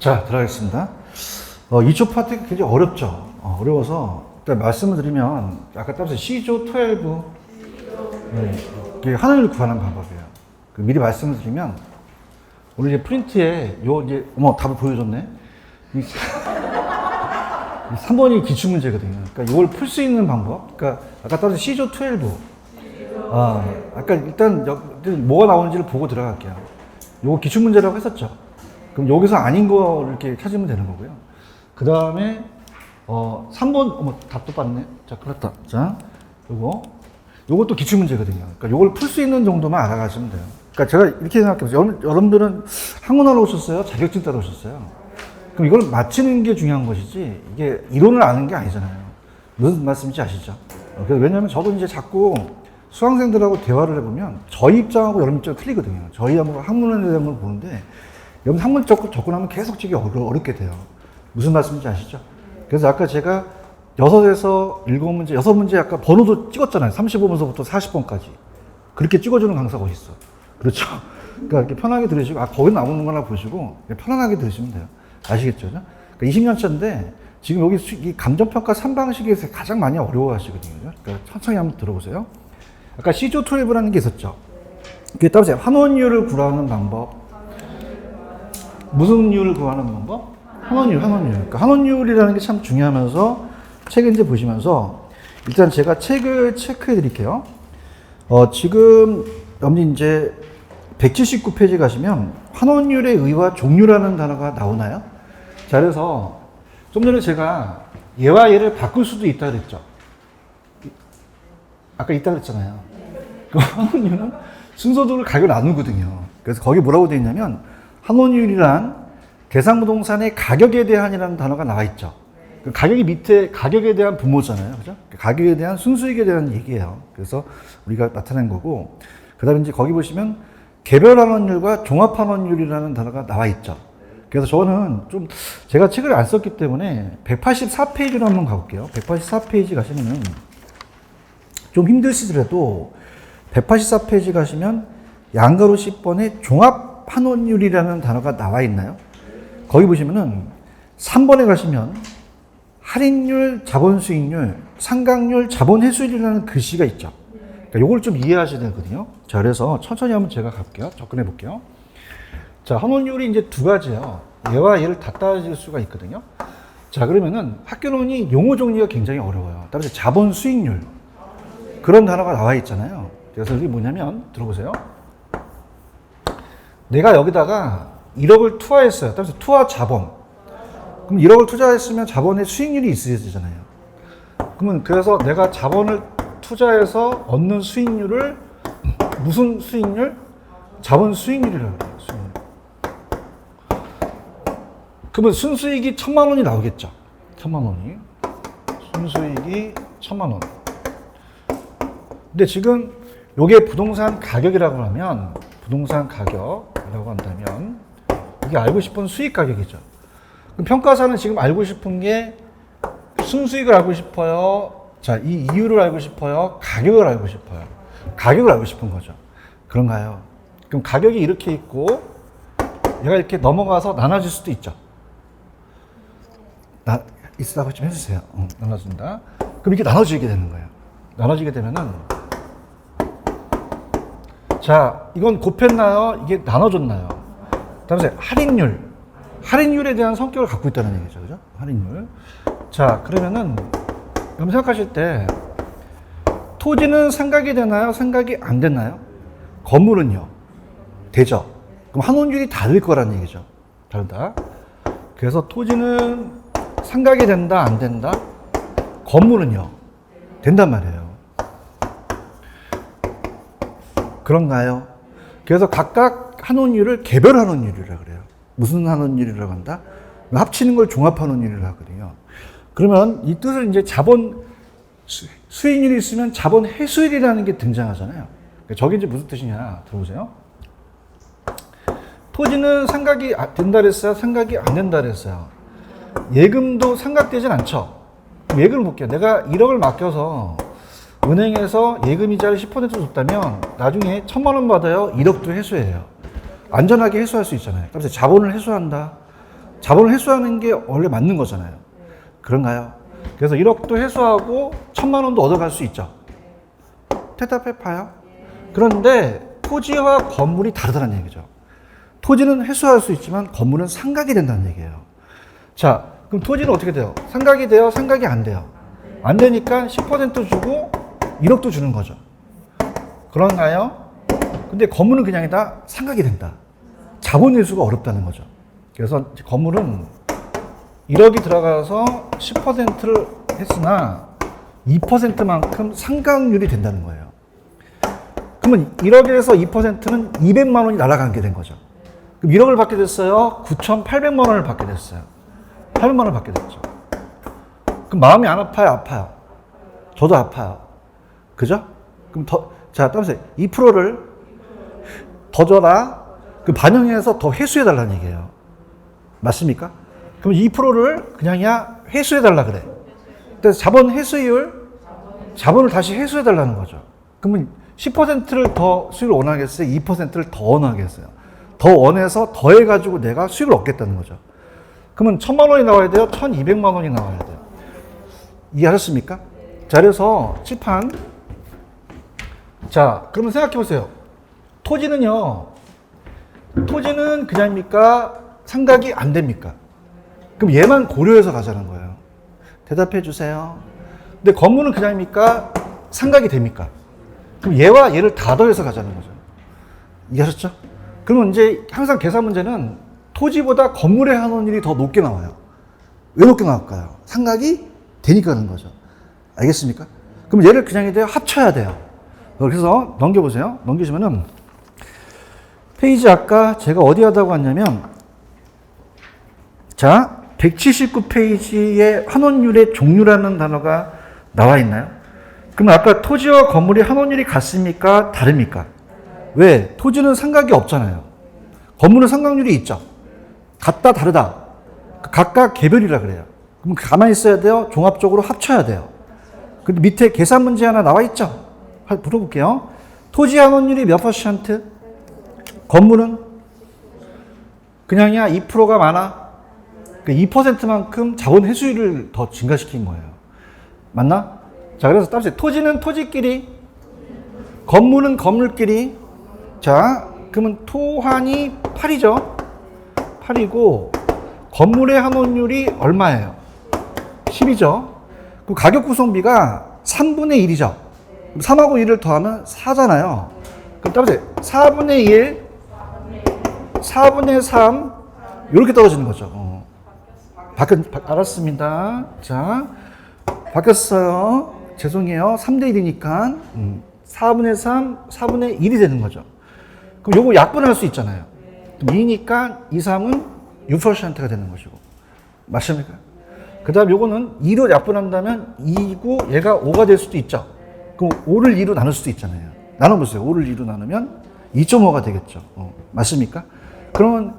자, 들어가겠습니다. 2초 파트가 굉장히 어렵죠. 어려워서 일단 말씀을 드리면 아까 따라서 C조 12 이게 하나를 구하는 방법이에요. 미리 말씀을 드리면 오늘 이제 프린트에 이제 답을 보여줬네. 3번이 기출문제거든요. 그러니까 이걸 풀 수 있는 방법. 그러니까 아까 따라서 C조 12. 아까 일단 뭐가 나오는지를 보고 들어갈게요. 요거 기출문제라고 했었죠. 그럼 여기서 아닌 거 이렇게 찾으면 되는 거고요. 그 다음에 3번 답도 봤네. 자, 그렇다. 자, 요것도 기출문제거든요. 그러니까 요걸 풀 수 있는 정도만 알아가시면 돼요. 그러니까 제가 이렇게 생각해보세요. 여러분들은 학원하러 오셨어요? 자격증 따러 오셨어요? 그럼 이걸 맞히는 게 중요한 것이지 이게 이론을 아는 게 아니잖아요. 무슨 말씀인지 아시죠? 왜냐하면 저도 이제 자꾸 수강생들하고 대화를 해보면 저희 입장하고 여러분 입장이 틀리거든요. 저희 학문에 대한 걸 보는데 여러분 학문 접근하면 계속 되게 어렵게 돼요. 무슨 말씀인지 아시죠? 그래서 아까 제가 6에서 7문제, 6문제 아까 번호도 찍었잖아요. 35번서부터 40번까지. 그렇게 찍어주는 강사가 어딨어. 그렇죠? 그러니까 이렇게 편하게 들으시고, 거기 나오는 거나 보시고, 편안하게 들으시면 돼요. 아시겠죠? 그러니까 20년 차인데, 지금 여기 이 감정평가 3방식에서 가장 많이 어려워 하시거든요. 그러니까 천천히 한번 들어보세요. 아까 C조 12라는 게 있었죠. 그게 따라서 환원율을 구하는 방법. 무슨 율을 구하는 방법? 환원율. 그러니까 환원율이라는 게 참 중요하면서 책을 이제 보시면서 일단 제가 책을 체크해 드릴게요. 지금 여러분이 이제 179페이지 가시면 환원율의 의와 종류라는 단어가 나오나요? 자, 그래서 좀 전에 제가 얘와 얘를 바꿀 수도 있다 그랬죠. 아까 있다 그랬잖아요. 그 환원율은 순서대로 가격을 나누거든요. 그래서 거기 뭐라고 되어 있냐면 환원율이란 대상부동산의 가격에 대한이라는 단어가 나와 있죠. 그 가격이 밑에 가격에 대한 분모잖아요. 그죠? 가격에 대한 순수익에 대한 얘기예요. 그래서 우리가 나타낸 거고, 그 다음에 이제 거기 보시면 개별환원율과 종합환원율이라는 단어가 나와 있죠. 그래서 저는 좀 제가 책을 안 썼기 때문에 184페이지로 한번 가볼게요. 184페이지 가시면은 좀 힘드시더라도 184페이지 가시면 양가로 10번에 종합환원율이라는 단어가 나와 있나요? 거기 보시면은 3번에 가시면 할인율, 자본수익률, 상각률, 자본회수율이라는 글씨가 있죠. 그러니까 요걸 좀 이해하셔야 되거든요. 자, 그래서 천천히 한번 제가 갈게요. 접근해 볼게요. 자, 환원율이 이제 두 가지예요. 얘와 얘를 다 따질 수가 있거든요. 자, 그러면은 학교론이 용어 정리가 굉장히 어려워요. 따라서 자본수익률. 그런 단어가 나와 있잖아요. 그래서 이게 뭐냐면, 들어보세요. 내가 여기다가 1억을 투하했어요. 따라서 투하 자본. 그럼 1억을 투자했으면 자본의 수익률이 있어야 되잖아요. 그러면 그래서 내가 자본을 투자해서 얻는 수익률을 무슨 수익률? 자본 수익률이라고 해요. 수익률. 그러면 순수익이 1,000만 원이 나오겠죠. 1,000만 원이. 순수익이 1,000만 원. 근데 지금 요게 부동산 가격이라고 하면 부동산 가격이라고 한다면 이게 알고 싶은 수익 가격이죠. 그럼 평가사는 지금 알고 싶은 게 순수익을 알고 싶어요. 자, 이 이유를 알고 싶어요. 가격을 알고 싶어요. 가격을 알고 싶은 거죠. 그런가요? 그럼 가격이 이렇게 있고 얘가 이렇게 넘어가서 나눠질 수도 있죠. 있으라고 좀 해주세요. 나눠진다. 그럼 이렇게 나눠지게 되는 거예요. 나눠지게 되면은 자, 이건 곱했나요? 이게 나눠졌나요? 다음에 할인율. 할인율에 대한 성격을 갖고 있다는 얘기죠. 그죠? 할인율. 자, 그러면은, 여러분 생각하실 때, 토지는 상각이 되나요? 상각이 안 되나요? 건물은요? 되죠. 그럼 환원율이 다를 거라는 얘기죠. 다르다. 그래서 토지는 상각이 된다, 안 된다? 건물은요? 된단 말이에요. 그런가요? 그래서 각각 환원율을 개별 환원율이라고 그래요. 무슨 환원율이라고 한다? 합치는 걸 종합 환원율이라고 하거든요. 그러면 이 뜻을 이제 자본 수익률이 있으면 자본 회수율이라는 게 등장하잖아요. 저게 이제 무슨 뜻이냐? 들어보세요. 토지는 상각이 된다 그랬어요? 상각이 안 된다 그랬어요? 예금도 상각되진 않죠? 예금을 볼게요. 내가 1억을 맡겨서 은행에서 예금이자를 10% 줬다면 나중에 1,000만 원 받아요. 1억도 회수해요. 안전하게 회수할 수 있잖아요. 그래서 자본을 회수한다. 자본을 회수하는 게 원래 맞는 거잖아요. 그런가요? 그래서 1억도 회수하고 1,000만 원도 얻어갈 수 있죠. 대답해 봐요. 그런데 토지와 건물이 다르다는 얘기죠. 토지는 회수할 수 있지만 건물은 상각이 된다는 얘기예요. 자, 그럼 토지는 어떻게 돼요? 상각이 돼요? 상각이 안 돼요? 안 되니까 10% 주고 1억도 주는 거죠. 그런가요? 근데 건물은 그냥 다 상각이 된다. 자본 회수가 어렵다는 거죠. 그래서 건물은 1억이 들어가서 10%를 했으나 2%만큼 상각률이 된다는 거예요. 그러면 1억에서 2%는 200만 원이 날아가게 된 거죠. 그럼 1억을 받게 됐어요. 9,800만 원을 받게 됐어요. 800만 원을 받게 됐죠. 그럼 마음이 안 아파요? 아파요. 저도 아파요. 그죠? 그럼 자, 따라서 2%를 더 줘라. 그 반영해서 더 회수해달라는 얘기예요. 맞습니까? 그럼 2%를 그냥이야 회수해달라 그래. 그래서 자본 회수율, 자본을 다시 회수해달라는 거죠. 그러면 10%를 더 수익을 원하겠어요? 2%를 더 원하겠어요? 더 원해서 더해가지고 내가 수익을 얻겠다는 거죠. 그러면 1,000만 원이 나와야 돼요? 1,200만 원이 나와야 돼요? 이해하셨습니까? 자, 그래서 칠판. 자, 그러면 생각해 보세요. 토지는요, 토지는 그냥입니까? 상각이 안 됩니까? 그럼 얘만 고려해서 가자는 거예요. 대답해 주세요. 근데 건물은 그냥입니까? 상각이 됩니까? 그럼 얘와 얘를 다 더해서 가자는 거죠. 이해하셨죠? 그러면 이제 항상 계산 문제는 토지보다 건물의 환원율이 더 높게 나와요. 왜 높게 나올까요? 상각이 되니까 그런 거죠. 알겠습니까? 그럼 얘를 그냥 합쳐야 돼요. 그래서 넘겨보세요. 넘기시면은 페이지 아까 제가 어디 하다고 왔냐면, 자, 179페이지에 환원율의 종류라는 단어가 나와 있나요? 그러면 아까 토지와 건물이 환원율이 같습니까? 다릅니까? 왜? 토지는 상각이 없잖아요. 건물은 상각률이 있죠. 같다, 다르다. 각각 개별이라 그래요. 그럼 가만히 있어야 돼요? 종합적으로 합쳐야 돼요. 근데 밑에 계산 문제 하나 나와 있죠? 물어볼게요. 토지 환원율이 몇 %? 건물은? 그냥이야 2%가 많아? 그 2%만큼 자본 회수율을 더 증가시킨 거예요. 맞나? 자, 그래서 따라서 토지는 토지끼리, 건물은 건물끼리. 자, 그러면 토환이 8이죠? 8이고, 건물의 환원율이 얼마예요? 10이죠? 그 가격 구성비가 3분의 1이죠? 3하고 1을 더하면 4잖아요. 그럼 따라서 4분의 1, 4분의 3, 이렇게 떨어지는 거죠. 알았습니다. 자, 바뀌었어요. 죄송해요. 3대 1이니까 4분의 3, 4분의 1이 되는 거죠. 그럼 요거 약분할 수 있잖아요. 2니까 2, 3은 6%가 되는 것이고. 맞습니까? 그 다음 요거는 2로 약분한다면 2이고 얘가 5가 될 수도 있죠. 그럼 5를 2로 나눌 수도 있잖아요. 나눠보세요. 5를 2로 나누면 2.5가 되겠죠. 맞습니까? 그러면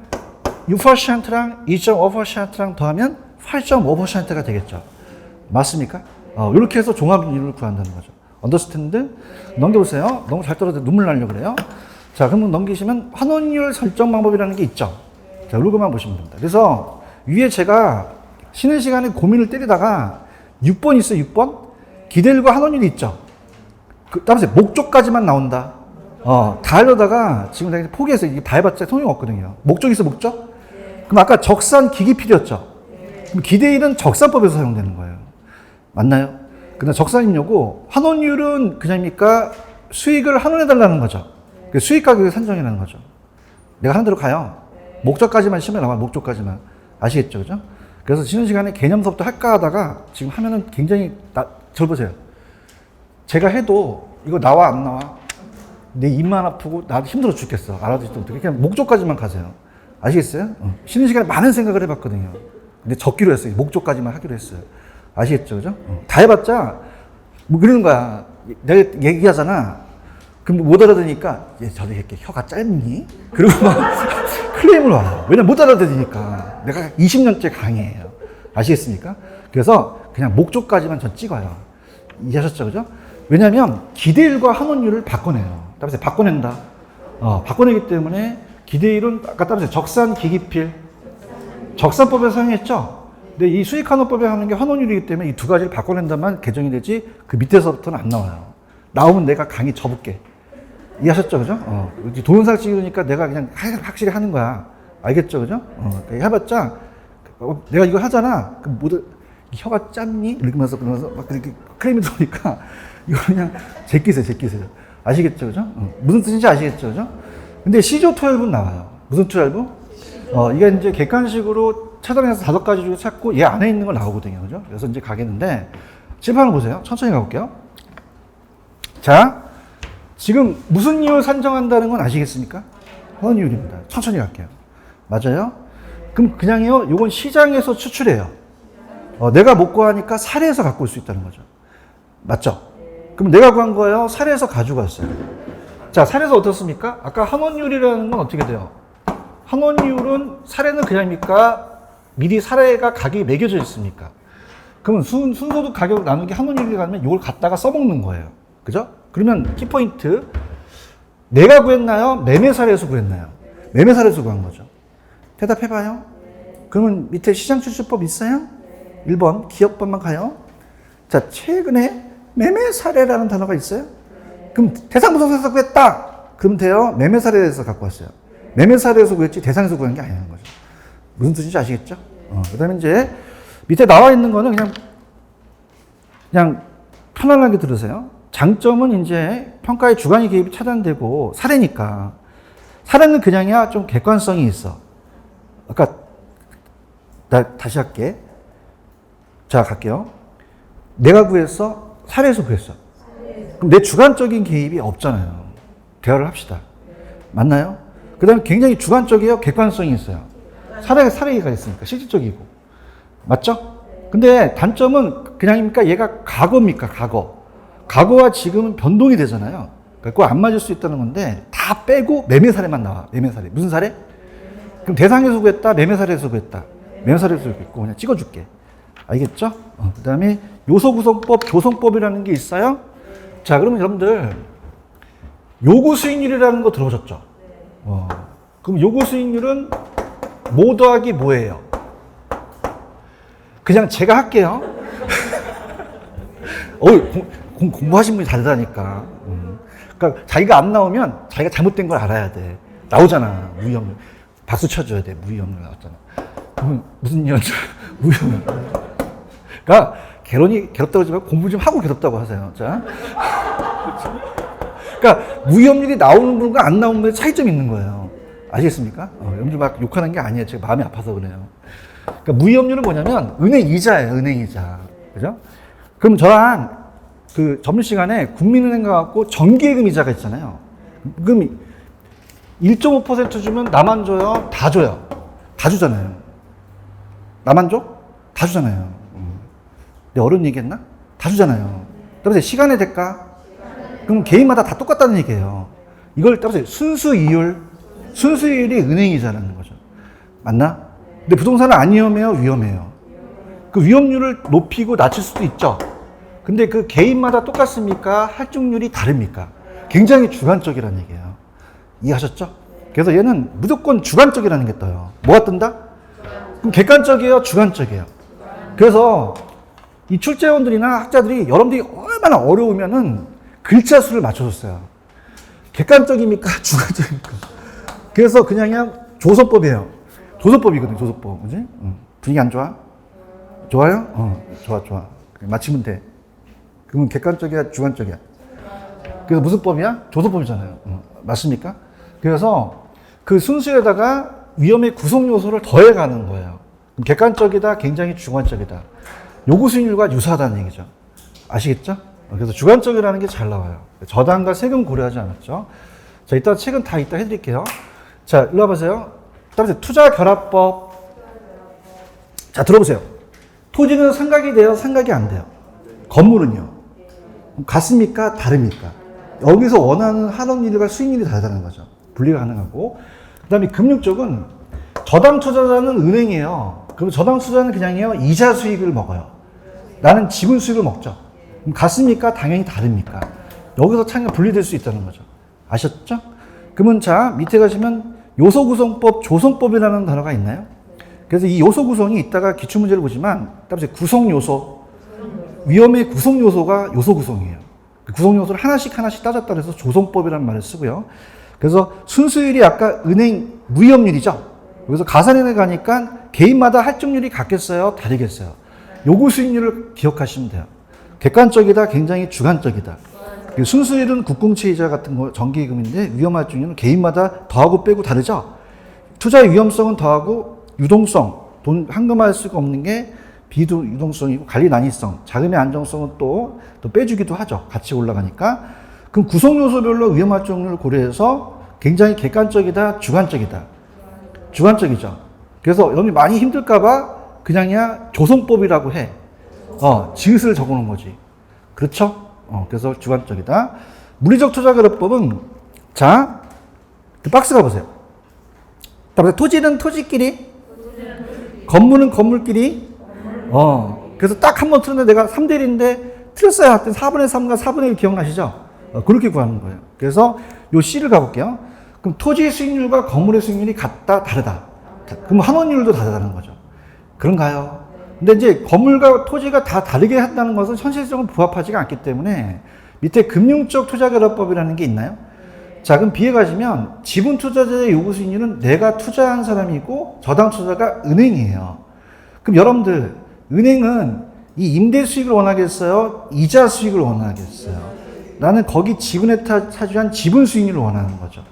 6%랑 2.5%랑 더하면 8.5%가 되겠죠. 맞습니까? 이렇게 해서 종합률을 구한다는 거죠. 언더스탠드? 넘겨보세요. 너무 잘 떨어져 눈물 나려고 그래요. 자, 그러면 넘기시면 환원율 설정 방법이라는 게 있죠. 자, 이거만 보시면 됩니다. 그래서 위에 제가 쉬는 시간에 고민을 때리다가 6번 있어요, 6번? 기대율과 환원율이 있죠. 따라서 목적까지만 나온다. 다 하려다가 지금 내가 포기해서 이게 다 해봤자 소용없거든요. 목적 있어, 목적? 그럼 아까 적산 기기필이었죠. 그럼 기대율은 적산법에서 사용되는 거예요. 맞나요? 근데 적산입요고 환원율은 그냥입니까? 수익을 환원해달라는 거죠. 수익 가격을 산정이라는 거죠. 내가 하는 대로 가요. 목적까지만 시험에 나와요. 목적까지만. 아시겠죠? 그죠? 그래서 쉬는 시간에 개념서부터 할까 하다가 지금 하면은 굉장히 절 보세요. 제가 해도 이거 나와 안 나와? 내 입만 아프고 나도 힘들어 죽겠어. 알아듣지도 못해. 그냥 목적까지만 가세요. 아시겠어요? 쉬는 시간에 많은 생각을 해봤거든요. 근데 적기로 했어요. 목적까지만 하기로 했어요. 아시겠죠? 그죠? 다 해봤자 뭐 그러는 거야. 내가 얘기하잖아. 그럼 못 알아들으니까 저도 이렇게 혀가 짧니? 그리고 막 클레임을 와요. 왜냐면 못 알아들으니까. 내가 20년째 강의해요. 아시겠습니까? 그래서 그냥 목적까지만 전 찍어요. 이해하셨죠? 그죠? 왜냐면 기대율과 환원율을 바꿔내요. 따라서 바꿔낸다. 바꿔내기 때문에 기대율은 아까 따라서 적산 기기필 적산법에 사용했죠? 근데 이 수익환원법에 하는 게 환원율이기 때문에 이 두 가지를 바꿔낸다면 개정이 되지 그 밑에서부터는 안 나와요. 나오면 내가 강의 접을게. 이해하셨죠? 그죠? 동영상 찍으니까 내가 그냥 확실히 하는 거야. 알겠죠? 그죠? 해봤자 내가 이거 하잖아. 그럼 모두 혀가 짧니? 이러면서 그러면서 막 이렇게 크림이 들어오니까 이거 그냥 제끼세요. 아시겠죠? 그죠? 무슨 뜻인지 아시겠죠? 그죠? 근데 시조12는 나와요. 무슨 12? 이게 이제 객관식으로 차단해서 5가지 중에 찾고 얘 안에 있는 걸 나오거든요. 그죠? 그래서 이제 가겠는데 칠판을 보세요. 천천히 가볼게요. 자, 지금 무슨 이율 산정한다는 건 아시겠습니까? 환원율입니다. 천천히 갈게요. 맞아요? 그럼 그냥요, 요건 시장에서 추출해요. 내가 못 구하니까 사례에서 갖고 올 수 있다는 거죠. 맞죠? 그럼 내가 구한 거예요? 사례에서 가지고 왔어요. 자, 사례에서 어떻습니까? 아까 환원율이라는 건 어떻게 돼요? 환원율은 사례는 그냥입니까? 미리 사례가 가격이 매겨져 있습니까? 그러면 순소득 가격 나누기 환원율이 가면 이걸 갖다가 써먹는 거예요. 그죠? 그러면 키포인트. 내가 구했나요? 매매 사례에서 구했나요? 매매 사례에서 구한 거죠. 대답해봐요. 그러면 밑에 시장 추출법 있어요? 1번 기업법만 가요. 자, 최근에 매매 사례라는 단어가 있어요? 그럼 대상부동산에서 구했다. 그럼 돼요? 매매 사례에서 갖고 왔어요. 매매 사례에서 구했지 대상에서 구한 게 아니라는 거죠. 무슨 뜻인지 아시겠죠? 그 다음에 이제 밑에 나와 있는 거는 그냥 편안하게 들으세요. 장점은 이제 평가의 주관이 개입이 차단되고 사례니까. 사례는 그냥이야 좀 객관성이 있어. 아까 다시 할게. 자, 갈게요. 내가 구했어? 사례에서 구했어? 그럼 내 주관적인 개입이 없잖아요. 대화를 합시다. 맞나요? 그 다음에 굉장히 주관적이에요? 객관성이 있어요? 사례가 있으니까 실질적이고. 맞죠? 근데 단점은 그냥입니까? 얘가 과거입니까? 과거와 지금은 변동이 되잖아요. 그거 안 맞을 수 있다는 건데 다 빼고 매매 사례만 나와. 매매 사례. 무슨 사례? 그럼 대상에서 구했다? 매매 사례에서 구했다? 매매 사례에서 구했고 그냥 찍어줄게. 알겠죠? 그 다음에 요소구성법, 조성법이라는 게 있어요. 자, 그러면 여러분들 요구 수익률이라는 거 들어보셨죠? 그럼 요구 수익률은 뭐 더하기 뭐예요? 그냥 제가 할게요. 공부하신 분이 다르다니까. 그러니까 자기가 안 나오면 자기가 잘못된 걸 알아야 돼. 나오잖아. 무위험률. 박수 쳐줘야 돼. 무위험률 나왔잖아. 그러면 무슨 이유인지 무위험률. 그러니까 개론이 괴롭다고 하지만 공부 좀 하고 괴롭다고 하세요. 자. 그러니까 무위험률이 나오는 분과 안 나오는 분의 차이점이 있는 거예요. 아시겠습니까? 여러분들 막 욕하는 게 아니에요. 제가 마음이 아파서 그래요. 그러니까 무위험률은 뭐냐면 은행 이자예요. 은행 이자. 그죠? 그럼 저랑 그 점심 시간에 국민은행 가갖고 정기예금 이자가 있잖아요. 그럼 1.5% 주면 나만 줘요? 다 줘요? 다 주잖아요. 나만 줘? 다 주잖아요. 내 어른 얘기했나? 다 주잖아요. 따라서 시간의 대가? 그럼 개인마다 다 똑같다는 얘기예요. 이걸 따라서 순수이율이 은행이자라는 거죠. 맞나? 근데 부동산은 안 위험해요? 위험해요. 그 위험률을 높이고 낮출 수도 있죠. 근데 그 개인마다 똑같습니까? 할증률이 다릅니까? 굉장히 주관적이라는 얘기예요. 이해하셨죠? 그래서 얘는 무조건 주관적이라는 게 떠요. 뭐가 뜬다? 그럼 객관적이에요? 주관적이에요? 그래서 이 출제원들이나 학자들이 여러분들이 얼마나 어려우면은 글자 수를 맞춰줬어요. 객관적입니까? 주관적입니까? 그래서 그냥 조선법이에요. 조선법이거든요, 조선법. 그지? 분위기 안 좋아? 좋아요? 좋아. 맞히면 돼. 그러면 객관적이야, 주관적이야? 그래서 무슨 법이야? 조선법이잖아요. 맞습니까? 그래서 그 순수에다가 위험의 구성 요소를 더해가는 거예요. 객관적이다, 굉장히 주관적이다. 요구 수익률과 유사하다는 얘기죠. 아시겠죠? 그래서 주관적이라는 게 잘 나와요. 저당과 세금 고려하지 않았죠. 자, 이따 책은 다 이따 해드릴게요. 자, 일로 와보세요. 따라서 투자결합법. 자, 들어보세요. 토지는 상각이 돼요? 상각이 안 돼요? 건물은요? 같습니까? 다릅니까? 여기서 원하는 할업률과 수익률이 다르다는 거죠. 분리가 가능하고. 그 다음에 금융 쪽은 저당 투자자는 은행이에요. 그럼 저당 투자는 그냥요, 이자 수익을 먹어요. 나는 지분 수익을 먹죠. 그럼 같습니까? 당연히 다릅니까? 여기서 차이가 분리될 수 있다는 거죠. 아셨죠? 그러면 자, 밑에 가시면 요소구성법, 조성법이라는 단어가 있나요? 그래서 이 요소 구성이 이따가 기출문제를 보지만 따라서 구성 요소, 위험의 구성 요소가 요소 구성이에요. 그 구성 요소를 하나씩 하나씩 따졌다 그래서 조성법이라는 말을 쓰고요. 그래서 순수율이 아까 은행 무위험률이죠. 그래서 가산은행에 가니까 개인마다 할증률이 같겠어요? 다르겠어요? 요구 수익률을 기억하시면 돼요. 객관적이다, 굉장히 주관적이다. 순수율은 국공채이자 같은 거 정기예금인데 위험할증률은 개인마다 더하고 빼고 다르죠. 투자의 위험성은 더하고 유동성, 돈 환금할 수가 없는 게 비유동성이고 관리 난이성, 자금의 안정성은 또 빼주기도 하죠. 같이 올라가니까. 그럼 구성 요소별로 위험할증률을 고려해서 굉장히 객관적이다, 주관적이다. 주관적이죠. 그래서 여러분이 많이 힘들까봐 그냥이야 조성법이라고 해. 지읒을 적어놓은 거지. 그렇죠? 그래서 주관적이다. 물리적 투자그룹법은 자, 그 박스 가보세요. 토지는 토지끼리, 건물은 건물끼리. 그래서 딱 한 번 틀었는데 내가 3대 1인데 틀렸어요. 할 때 4분의 3과 4분의 1 기억나시죠? 그렇게 구하는 거예요. 그래서 요 C를 가볼게요. 그럼 토지 수익률과 건물의 수익률이 같다, 다르다. 그럼 환원율도 다르다는 거죠. 그런가요? 근데 이제 건물과 토지가 다 다르게 한다는 것은 현실적으로 부합하지가 않기 때문에 밑에 금융적 투자결합법이라는 게 있나요? 자, 그럼 비에 가시면 지분 투자자의 요구 수익률은 내가 투자한 사람이고 저당 투자가 은행이에요. 그럼 여러분들, 은행은 이 임대 수익을 원하겠어요? 이자 수익을 원하겠어요? 나는 거기 지분에 차지한 지분 수익률을 원하는 거죠.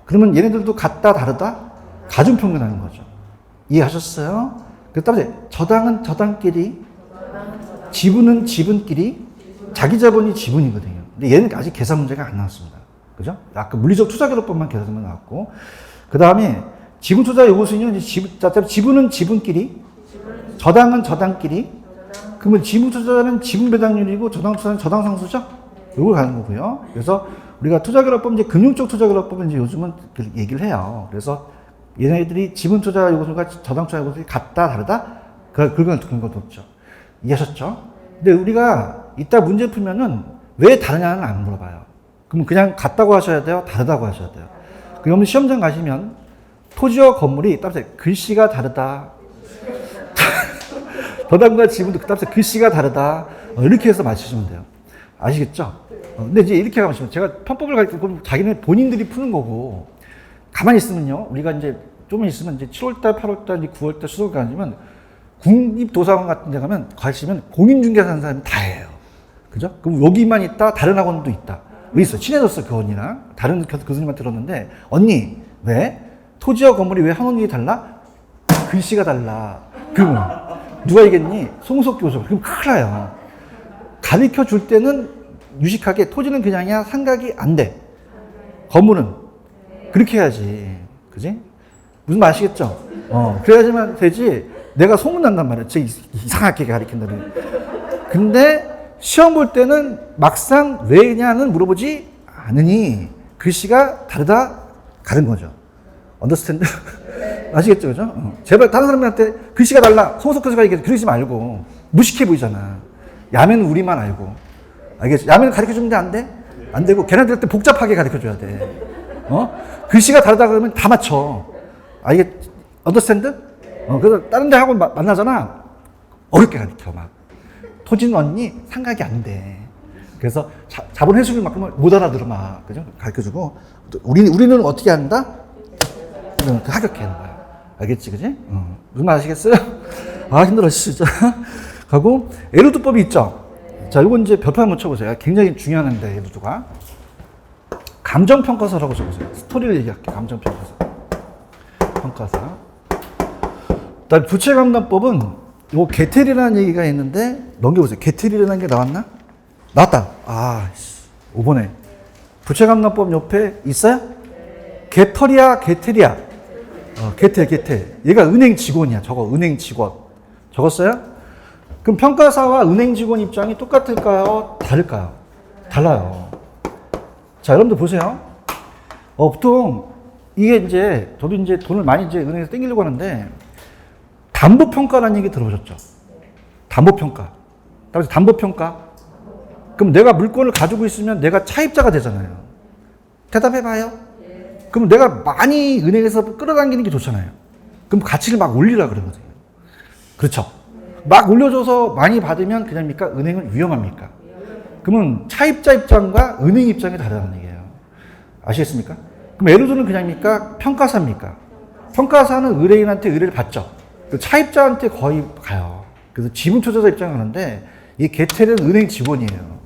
그러면 얘네들도 같다, 다르다? 가중평균하는 거죠. 이해하셨어요? 그다음에 저당은 저당끼리, 지분은 지분끼리, 자기 자본이 지분이거든요. 근데 얘는 아직 계산 문제가 안 나왔습니다. 그죠? 아까 물리적 투자결합법만 계산만 나왔고, 그 다음에 지분 투자 요구 수익률은 지분은 지분끼리, 저당은 저당끼리, 그러면 지분 투자는 지분 배당률이고 저당 투자는 저당 상수죠? 요걸 가는 거고요. 그래서 우리가 투자결합법, 이제 금융적 투자결합법은 이제 요즘은 얘기를 해요. 그래서 얘네들이 지분 투자 요구수가 저당 투자 요구수가 같다, 다르다? 그건 근거도 없죠. 이해하셨죠? 근데 우리가 이따 문제 풀면은 왜 다르냐는 안 물어봐요. 그럼 그냥 같다고 하셔야 돼요? 다르다고 하셔야 돼요? 그러면 시험장 가시면 토지와 건물이 따라서 글씨가 다르다. 저당과 지분도 따라서 글씨가 다르다. 이렇게 해서 맞추시면 돼요. 아시겠죠? 근데 이제 이렇게 가시면 제가 편법을 가르치고 자기네 본인들이 푸는 거고 가만히 있으면요. 우리가 이제 좀 있으면 이제 7월달, 8월달, 9월달 수술 가면 국립도서관 같은 데 가시면 공인중개사 하는 사람이 다예요. 그죠? 그럼 여기만 있다, 다른 학원도 있다. 왜 있어? 친해졌어, 그 언니랑. 다른 교수님한테 들었는데, 언니, 왜? 토지와 건물이 왜 학원이 달라? 글씨가 달라. 그러면 누가 이겠니? 송석 교수. 그럼 큰일 나요. 가르쳐 줄 때는 유식하게 토지는 그냥이야 상각이 안 돼. 건물은 그렇게 해야지. 그지? 무슨 말 아시겠죠? 그래야지만 되지. 내가 소문난단 말이야. 이상하게 가르친다니. 근데 시험 볼 때는 막상 왜냐는 물어보지 않으니 글씨가 다르다 가는 거죠. 언더스탠드? 아시겠죠? 그죠? 제발 다른 사람한테 글씨가 달라. 송석 교수가 얘기해. 그러지 말고. 무식해 보이잖아. 야매는 우리만 알고. 알겠죠? 야매는 가르쳐 주는데 안 돼? 안 되고 걔네들한테 복잡하게 가르쳐 줘야 돼. 글씨가 다르다 그러면 다 맞춰. 알겠? 언더스탠드? 그래서 다른 데 하고 만나잖아. 어렵게 가르쳐 막. 토지는 언니 상각이 안 돼. 그래서 자본 회수를 막 그러면 못 알아들어 막. 그죠? 가르쳐 주고 우리는 어떻게 한다? 하격하는 거야. 알겠지, 그지? 무슨 말 아시겠어요? 아, 힘들어, 진짜. 가고, 에루드법이 있죠? 자, 이건 이제 별표 한번 쳐보세요. 굉장히 중요한데, 에루드가. 감정평가서라고 적으세요. 스토리를 얘기할게요. 감정평가서. 평가사. 그다음 부채감당법은 요 개텔이라는 얘기가 있는데, 넘겨보세요. 개텔이라는 게 나왔나? 나왔다. 아, 5번에. 부채감당법 옆에 있어요? 개털이야, 개텔이야? 개텔. 얘가 은행 직원이야. 저거 은행 직원. 적었어요? 그럼 평가사와 은행 직원 입장이 똑같을까요? 다를까요? 달라요. 자, 여러분들 보세요. 보통 이게 이제 저도 이제 돈을 많이 이제 은행에서 땡기려고 하는데 담보평가라는 얘기 들어보셨죠? 담보평가. 따라서 담보평가. 그럼 내가 물건을 가지고 있으면 내가 차입자가 되잖아요. 대답해봐요. 그럼 내가 많이 은행에서 끌어당기는 게 좋잖아요. 그럼 가치를 막 올리라 그러거든요. 그렇죠. 막 올려줘서 많이 받으면 그냥입니까? 은행은 위험합니까? 그러면 차입자 입장과 은행 입장이 다르다는 얘기예요. 아시겠습니까? 그럼 예를 그냥입니까? 평가사입니까? 평가사는 의뢰인한테 의뢰를 받죠. 차입자한테 거의 가요. 그래서 지분 투자자 입장을 하는데 이 개텔은 은행 직원이에요.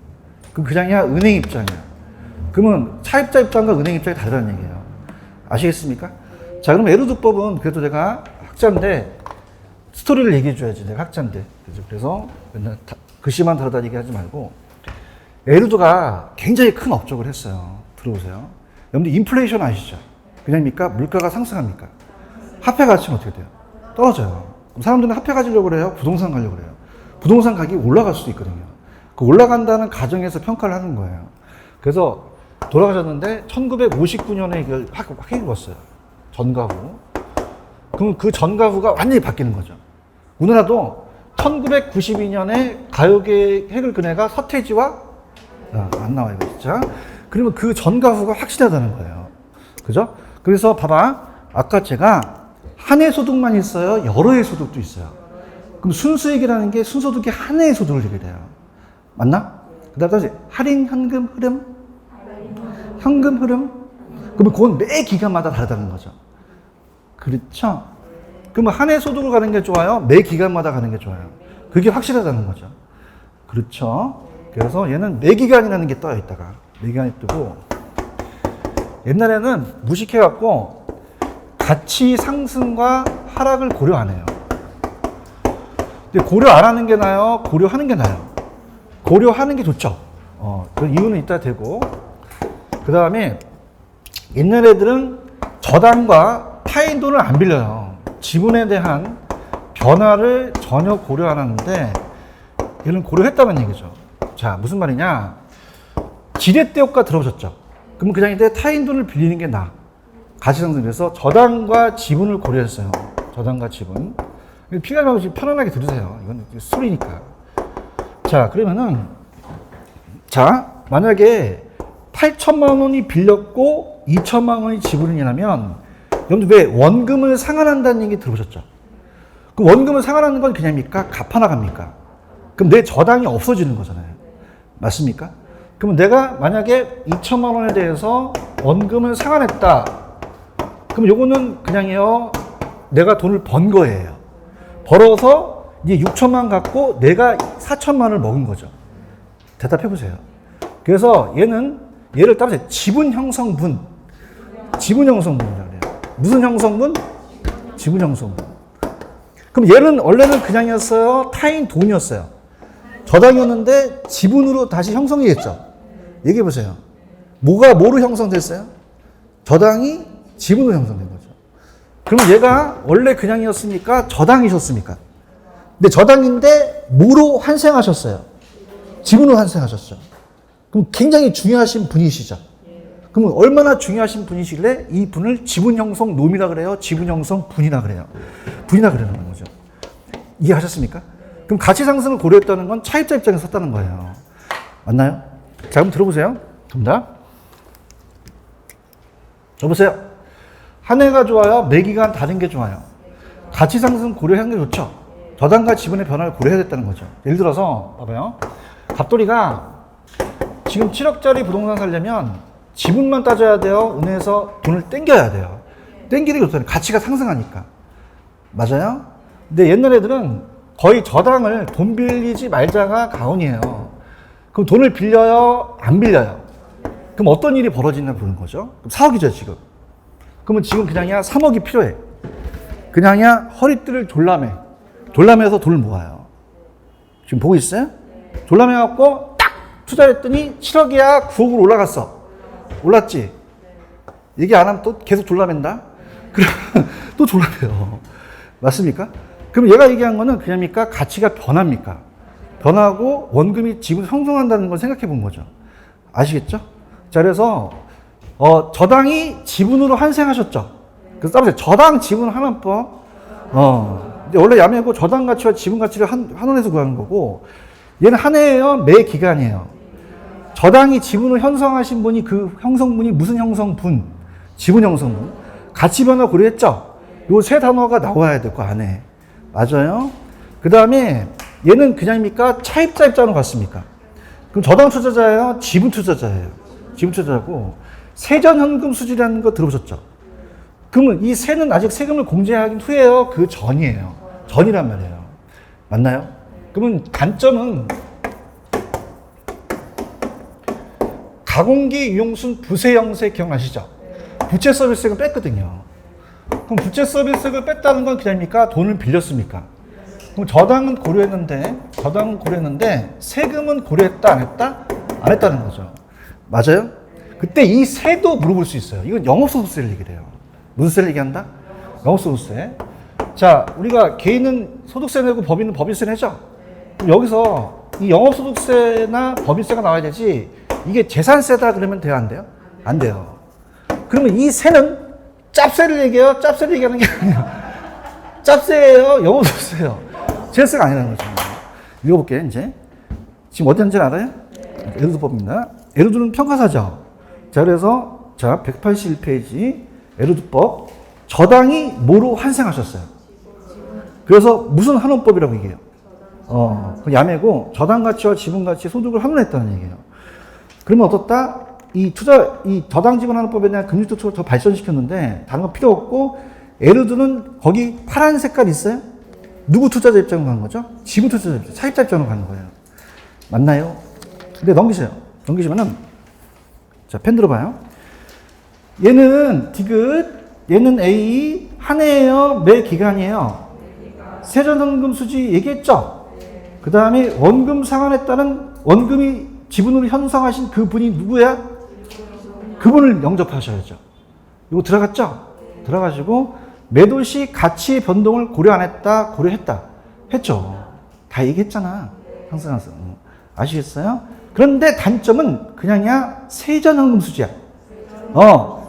그럼 그냥이야 은행 입장이야. 그러면 차입자 입장과 은행 입장이 다르다는 얘기예요. 아시겠습니까? 자, 그럼 에루드법은 그래도 내가 학자인데 스토리를 얘기해 줘야지. 내가 학자인데. 그래서 맨날 글씨만 다르다 얘기하지 말고 에루드가 굉장히 큰 업적을 했어요. 들어보세요. 여러분들 인플레이션 아시죠? 그냥입니까? 물가가 상승합니까? 화폐 가치는 어떻게 돼요? 떨어져요. 그럼 사람들은 화폐 가지려고 그래요? 부동산 가려고 그래요? 부동산 가격이 올라갈 수도 있거든요. 그 올라간다는 가정에서 평가를 하는 거예요. 그래서 돌아가셨는데 1959년에 이걸 확 읽었어요. 전가후. 그럼 그 전가후가 완전히 바뀌는 거죠. 우리나라도 1992년에 가요계 핵을 그네가 서태지와 안 나와요, 진짜. 그러면 그 전가후가 확실하다는 거예요. 그죠? 그래서 봐봐. 아까 제가 한 해 소득만 있어요? 여러 해 소득도 있어요. 그럼 순수익이라는 게 순소득이 한 해의 소득을 내게 돼요. 맞나? 그 다음에 할인 현금 흐름? 현금 흐름? 그러면 그건 매 기간마다 다르다는 거죠. 그렇죠? 그러면 한 해 소득을 가는 게 좋아요? 매 기간마다 가는 게 좋아요? 그게 확실하다는 거죠. 그렇죠? 그래서 얘는 매 기간이라는 게 떠요, 있다가. 매 기간이 뜨고. 옛날에는 무식해갖고 가치 상승과 하락을 고려 안 해요. 근데 고려 안 하는 게 나아요? 고려하는 게 나아요? 고려하는 게 좋죠. 그 이유는 이따 되고. 그 다음에 옛날 애들은 저당과 타인 돈을 안 빌려요. 지분에 대한 변화를 전혀 고려 안 하는데 얘는 고려했다는 얘기죠. 자, 무슨 말이냐? 지렛대 효과 들어보셨죠? 그러면 그냥 이제 타인 돈을 빌리는 게 나아. 가치상승. 그래서 저당과 지분을 고려했어요. 저당과 지분. 필요하면 편안하게 들으세요. 이건 술이니까. 자, 그러면은, 자, 만약에 8천만 원이 빌렸고 2천만 원이 지분이라면, 여러분들 왜 원금을 상환한다는 얘기 들어보셨죠? 그 원금을 상환하는 건 그냥입니까? 갚아나갑니까? 그럼 내 저당이 없어지는 거잖아요. 맞습니까? 그럼 내가 만약에 2천만 원에 대해서 원금을 상환했다. 그럼 요거는 그냥요, 내가 돈을 번 거예요. 벌어서 이제 6천만 갖고 내가 4천만 원을 먹은 거죠. 대답해 보세요. 그래서 얘를 따라서 지분 형성분. 지분 형성분이라고 해요. 무슨 형성분? 지분 형성분. 그럼 얘는 원래는 그냥이었어요? 타인 돈이었어요? 저당이었는데 지분으로 다시 형성이겠죠? 얘기해 보세요. 뭐로 형성됐어요? 저당이 지분으로 형성된 거죠. 그러면 얘가 원래 그냥이었습니까? 저당이셨습니까? 근데 저당인데 뭐로 환생하셨어요? 지분으로 환생하셨죠. 그럼 굉장히 중요하신 분이시죠. 그러면 얼마나 중요하신 분이시길래 이 분을 지분 형성 놈이라 그래요? 지분 형성 분이라 그래요? 분이라 그러는 거죠. 이해하셨습니까? 그럼 가치 상승을 고려했다는 건 차입자 입장에서 썼다는 거예요. 맞나요? 자, 그럼 들어보세요. 정답. 여보세요. 한 해가 좋아요? 매 기간 다른 게 좋아요? 가치 상승 고려하는 게 좋죠. 저당과 지분의 변화를 고려해야 됐다는 거죠. 예를 들어서 봐봐요. 갑돌이가 지금 7억짜리 부동산 살려면 지분만 따져야 돼요? 은행에서 돈을 땡겨야 돼요? 땡기는 게 좋잖아요. 가치가 상승하니까. 맞아요? 근데 옛날 애들은 거의 저당을 돈 빌리지 말자가 가언이에요. 그럼 돈을 빌려요? 안 빌려요? 그럼 어떤 일이 벌어지나 보는 거죠. 그럼 4억이죠, 지금. 그러면 지금 그냥이야 3억이 필요해. 그냥이야 허리띠를 졸라매. 졸라매서 돈을 모아요. 지금 보고 있어요? 졸라매갖고 딱 투자했더니 7억이야 9억으로 올라갔어. 올랐지? 얘기 안 하면 또 계속 졸라맨다? 그러면 또 졸라매요. 맞습니까? 그럼 얘가 얘기한 거는 그냥입니까? 가치가 변합니까? 변하고 원금이 지분 형성한다는 걸 생각해 본 거죠. 아시겠죠? 자, 그래서 저당이 지분으로 환생하셨죠. 그래서 따라서 저당 지분 환원법. 근데 원래 야매고 저당 가치와 지분 가치를 환원해서 구하는 거고, 얘는 한 해예요, 매 기간이에요. 저당이 지분을 형성하신 분이 그 형성분이 무슨 형성분? 지분 형성분. 가치 변화 고려했죠. 요 세 단어가 나와야 될 거 안에. 맞아요? 그 다음에 얘는 그냥입니까? 차입자 입장으로 갔습니까? 그럼 저당 투자자예요? 지분 투자자예요? 지분 투자자고, 세전 현금 수지라는 거 들어보셨죠? 그러면 이 세는 아직 세금을 공제하긴 후에요? 그 전이에요. 전이란 말이에요. 맞나요? 그러면 단점은 가공기 유용순 부세 형세 기억나시죠? 부채 서비스액을 뺐거든요. 그럼 부채 서비스액을 뺐다는 건 그냥입니까? 돈을 빌렸습니까? 그럼 저당은 고려했는데 세금은 고려했다 안 했다? 안 했다는 거죠. 맞아요? 그때 이 세도 물어볼 수 있어요. 이건 영업소득세를 얘기를 해요. 무슨 세를 얘기한다? 영업소득세. 자, 우리가 개인은 소득세 내고 법인은 법인세 내죠? 그럼 여기서 이 영업소득세나 법인세가 나와야 되지, 이게 재산세다 그러면 돼요, 안 돼요? 안 돼요. 그러면 이 세는 짭세를 얘기해요? 짭세를 얘기하는 게 아니야. 짭세예요? 영업소득세예요? 재산세가 아니라는 거죠. 읽어볼게요, 이제. 지금 어디 한지 알아요? 에르두법입니다. 에르두는 평가사죠. 자, 그래서, 자, 181페이지. 에르두법. 저당이 뭐로 환생하셨어요? 그래서 무슨 환원법이라고 얘기해요? 그 야매고, 저당 가치와 지분 가치, 소득을 환원했다는 얘기예요. 그러면 어떻다? 이 저당 지분 환원법에 대한 금리 특수를 더 발전시켰는데, 다른 거 필요 없고, 에르두는 거기 파란 색깔 있어요? 누구 투자자 입장으로 가는 거죠? 지분 투자자 입장, 차입자 입장으로 가는 거예요. 맞나요? 근데 넘기세요. 넘기시면은, 자, 펜 들어봐요. 얘는 디귿, 얘는 A, 한 해예요? 매 기간이에요? 세전원금 수지 얘기했죠? 그 다음에 원금 상환에 따른 원금이 지분으로 형성하신 그 분이 누구야? 그분을 영접하셔야죠. 이거 들어갔죠? 들어가시고 매도 시 가치 변동을 고려 안 했다, 고려했다. 했죠. 다 얘기했잖아. 항상. 아시겠어요? 그런데 단점은 그냥이야 세전원금 수지야.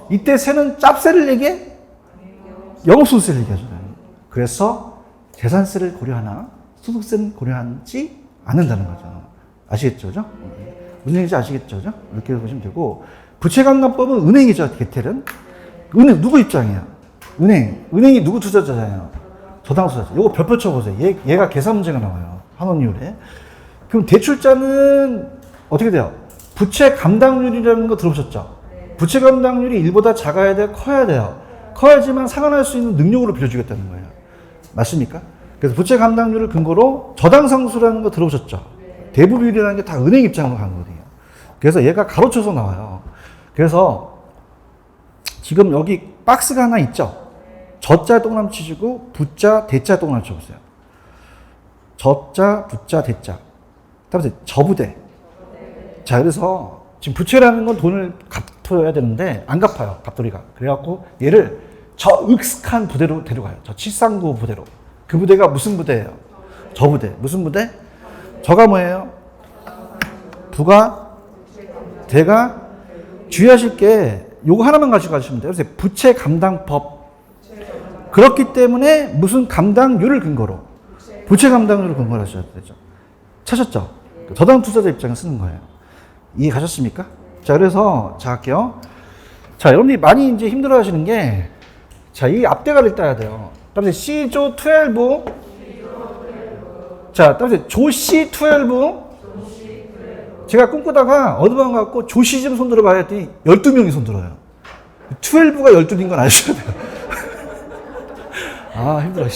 이때 세는 짭세를 얘기해? 영업소득세를 얘기하죠. 그래서 재산세를 고려하나 소득세는 고려하지 않는다는 거죠. 아시겠죠? 그죠? 무슨 얘기인지 아시겠죠? 그죠? 이렇게 보시면 되고, 부채감납법은 은행이죠. 개텔은. 은행 누구 입장이야? 은행이 누구 투자자잖아요? 저당 투자자. 요거 별표 쳐보세요. 얘가 계산 문제가 나와요. 환원이율에. 그럼 대출자는 어떻게 돼요? 부채 감당률이라는 거 들어보셨죠? 부채 감당률이 1보다 작아야 돼요? 커야 돼요? 커야지만 상환할 수 있는 능력으로 빌려주겠다는 거예요. 맞습니까? 그래서 부채 감당률을 근거로 저당 상수라는 거 들어보셨죠? 대부 비율이라는 게 다 은행 입장으로 가는 거거든요. 그래서 얘가 가로쳐서 나와요. 그래서 지금 여기 박스가 하나 있죠? 저자 동그라미 치시고 부자 대자 동그라미 쳐보세요. 저자 부자 대자. 다음에 저부대. 자, 그래서 지금 부채라는 건 돈을 갚아야 되는데 안 갚아요. 갑돌이가. 그래갖고 얘를 저 익숙한 부대로 데려가요. 저 739 부대로. 그 부대가 무슨 부대예요? 저 부대. 무슨 부대? 저가 뭐예요? 부가, 대가. 주의하실 게 요거 하나만 가지고 가시면 돼요. 그래서 부채 감당법. 그렇기 때문에 무슨 감당률을 근거로, 부채 감당률을 근거로 하셔야 되죠. 찾았죠? 저당 투자자 입장에 쓰는 거예요. 이해 가셨습니까? 자, 그래서, 자, 할게요. 자, 여러분들이 많이 이제 힘들어 하시는 게, 자, 이 앞대가를 따야 돼요. 다음에 C조 12. 자, 다음에 조C 12. 제가 꿈꾸다가 어느 방 갖고 조씨 좀 손들어 봐야 했더니 12명이 손들어요. 12가 12인 건 아셔야 돼요. 아, 힘들어.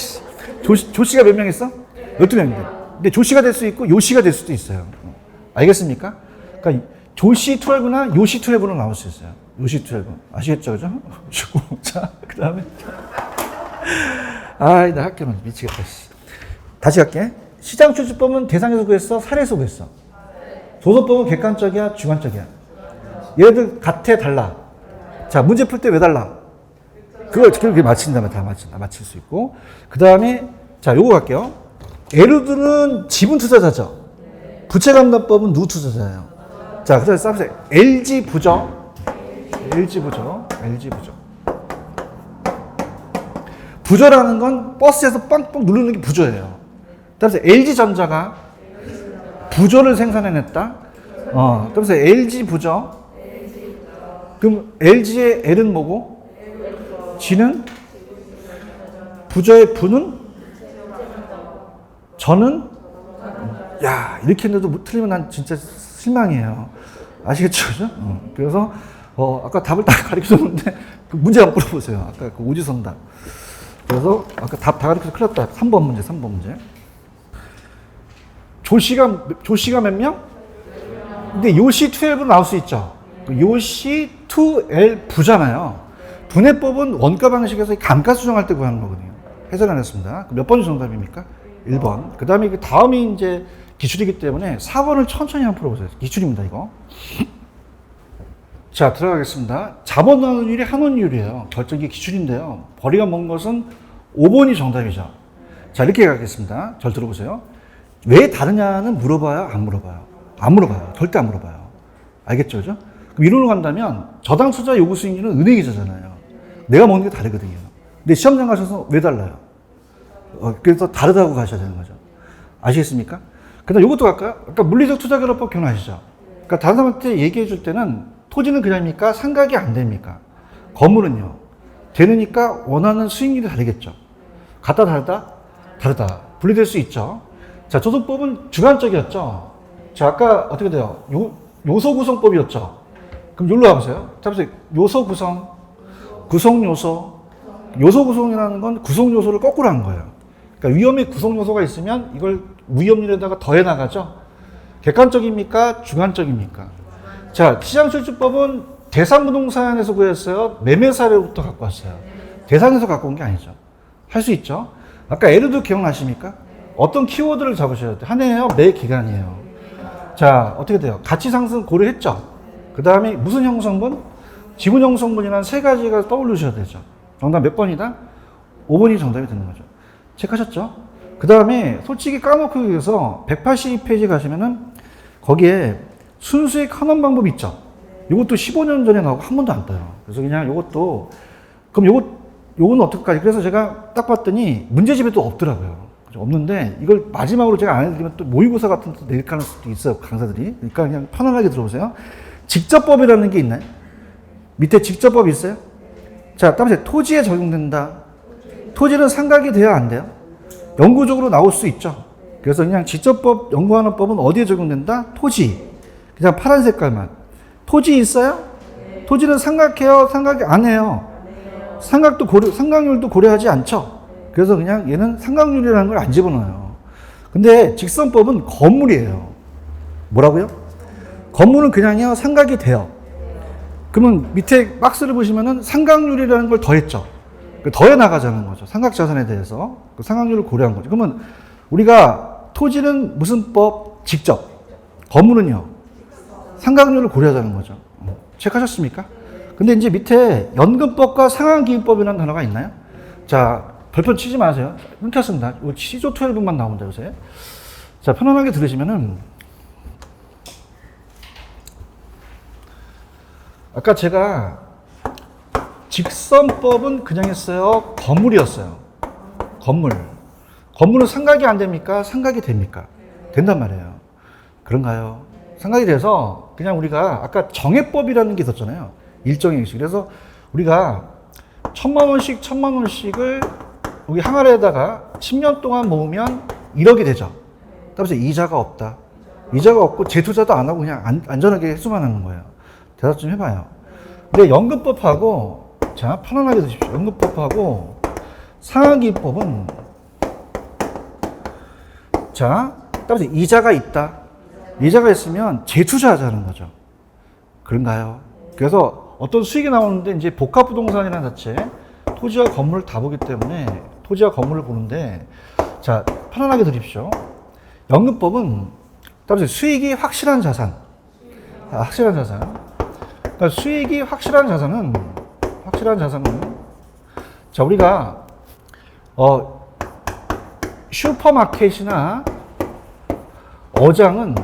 조씨가 몇 명 있어? 12명인데. 근데 조씨가 될 수 있고 요씨가 될 수도 있어요. 알겠습니까? 그러니까 조씨 12나 요씨 12로 나올 수 있어요. 요씨 12. 아시겠죠? 그죠? 자, 그 다음에. 아이, 나 학교는 미치겠다. 다시 갈게. 시장추진법은 대상에서 구했어? 사례에서 구했어? 조서법은 객관적이야? 주관적이야? 얘들 같아? 달라? 자, 문제 풀 때 왜 달라? 그걸 맞힌다면 다 맞힐 수 있고. 그 다음에, 자, 요거 갈게요. 에르드는 지분 투자자죠? 부채감납법은 누구 투자자예요? 자, 그 다음에 써보세요. LG 부죠? LG 부죠? LG 부죠. 부조라는 건 버스에서 빵빵 누르는 게 부조예요. 그래서 LG전자가 부조를 생산해냈다. 그래서 LG 부조. 그럼 LG의 L은 뭐고? G는 부저의 부는? 저는? 야, 이렇게 했는데도 틀리면 난 진짜 실망이에요. 아시겠죠? 그죠? 그래서, 아까 답을 다 가르쳐 줬는데, 그 문제 한번 풀어보세요. 아까 그 오지선답. 그래서, 아까 답 다 가르쳐서 큰일 났다. 3번 문제. 조씨가 몇 명? 근데 요시 12L로 나올 수 있죠. 요시 2L 부잖아요. 분해법은 원가 방식에서 감가 수정할 때 구하는 거거든요. 해설 안 했습니다. 몇 번이 정답입니까? 1번. 그 다음에 그 다음이 이제 기출이기 때문에 4번을 천천히 한번 풀어보세요. 기출입니다, 이거. 자, 들어가겠습니다. 자본 나누율이 한원율이에요. 결정이 기출인데요. 벌이가 먼 것은 5번이 정답이죠. 자, 이렇게 가겠습니다. 잘 들어보세요. 왜 다르냐는 물어봐요? 안 물어봐요? 안 물어봐요. 절대 안 물어봐요. 알겠죠? 그죠? 그럼 이론으로 간다면 저당 투자 요구 수익률은 은행 계좌잖아요. 내가 먹는 게 다르거든요. 근데 시험장 가셔서 왜 달라요? 그래서 다르다고 가셔야 되는 거죠. 아시겠습니까? 그 다음 요것도 갈까요? 아까 물리적 투자결합법 기억나시죠? 그러니까 다른 사람한테 얘기해 줄 때는 토지는 그냥입니까? 상각이 안 됩니까? 건물은요? 되느니까 원하는 수익률이 다르겠죠. 같다 다르다? 다르다. 분리될 수 있죠. 자, 조속법은 주관적이었죠. 자, 아까 어떻게 돼요? 요소 구성법이었죠. 그럼 여기로 와보세요. 잡으세요. 요소 구성, 구성 요소. 요소 구성이라는 건 구성 요소를 거꾸로 한 거예요. 그러니까 위험의 구성 요소가 있으면 이걸 위험률에다가 더해 나가죠. 객관적입니까? 주관적입니까? 자, 시장실주법은 대상부동산에서 구했어요. 매매 사례부터 갖고 왔어요. 대상에서 갖고 온 게 아니죠. 할 수 있죠. 아까 에르도 기억나십니까? 어떤 키워드를 잡으셔야 돼요. 한 해예요? 매 기간이에요. 자, 어떻게 돼요? 가치 상승 고려했죠. 그 다음에 무슨 형성분? 지분 형성분이라는 세 가지가 떠올리셔야 되죠. 정답 몇 번이다? 5번이 정답이 되는 거죠. 체크하셨죠? 그 다음에 솔직히 까놓고 위해서 182페이지 가시면은 거기에 순수익 환원 방법 있죠. 이것도 15년 전에 나오고 한 번도 안 떠요. 그래서 그냥 이것도 그럼 요건 어떡하지? 그래서 제가 딱 봤더니 문제집에 또 없더라고요. 없는데 이걸 마지막으로 제가 안 해드리면 또 모의고사 같은 거 내릴 가능성도 있어요. 강사들이. 그러니까 그냥 편안하게 들어보세요. 직접법이라는 게 있나요? 밑에 직접법 있어요? 자, 따라서 토지에 적용된다. 토지는 상각이 돼야 안 돼요? 영구적으로 나올 수 있죠. 그래서 그냥 직접법 연구하는 법은 어디에 적용된다? 토지. 그냥 파란 색깔만. 토지 있어요? 토지는 상각해요? 상각이 안 해요? 상각률도 고려하지 않죠. 그래서 그냥 얘는 상각률이라는 걸 안 집어넣어요. 근데 직선법은 건물이에요. 뭐라고요? 건물은 그냥요, 상각이 돼요. 그러면 밑에 박스를 보시면은 상각률이라는 걸 더했죠. 더해 나가자는 거죠. 상각자산에 대해서. 그 상각률을 고려한 거죠. 그러면 우리가 토지는 무슨 법? 직접. 건물은요, 상각률을 고려하자는 거죠. 체크하셨습니까? 근데 이제 밑에 연금법과 상환기금법이라는 단어가 있나요? 자, 별표 치지 마세요. 끊겼습니다. 시조 12만 나옵니다, 요새. 자, 편안하게 들으시면은, 아까 제가 직선법은 그냥 했어요. 건물이었어요. 건물은 상각이 안 됩니까? 상각이 됩니까? 된단 말이에요. 그런가요? 상각이 돼서 그냥 우리가 아까 정해법이라는 게 있었잖아요. 일정의 형식. 그래서 우리가 1,000만 원씩을 여기 항아리에다가 10년 동안 모으면 1억이 되죠. 따라서 이자가 없다. 이자가 없고 재투자도 안 하고 그냥 안전하게 회수만 하는 거예요. 대답 좀 해봐요. 근데 연금법하고, 자, 편안하게 드십시오. 연금법하고 상환기법은, 자, 따라서 이자가 있다. 이자가 있으면 재투자하자는 거죠. 그런가요? 그래서 어떤 수익이 나오는데 이제 복합부동산이라는 자체, 토지와 건물을 다 보기 때문에 토지와 건물을 보는데, 자, 편안하게 들으십시오. 연금법은 따라서 수익이 확실한 자산. 확실한 자산. 그러니까 수익이 확실한 자산은, 자, 우리가, 슈퍼마켓이나 어장은,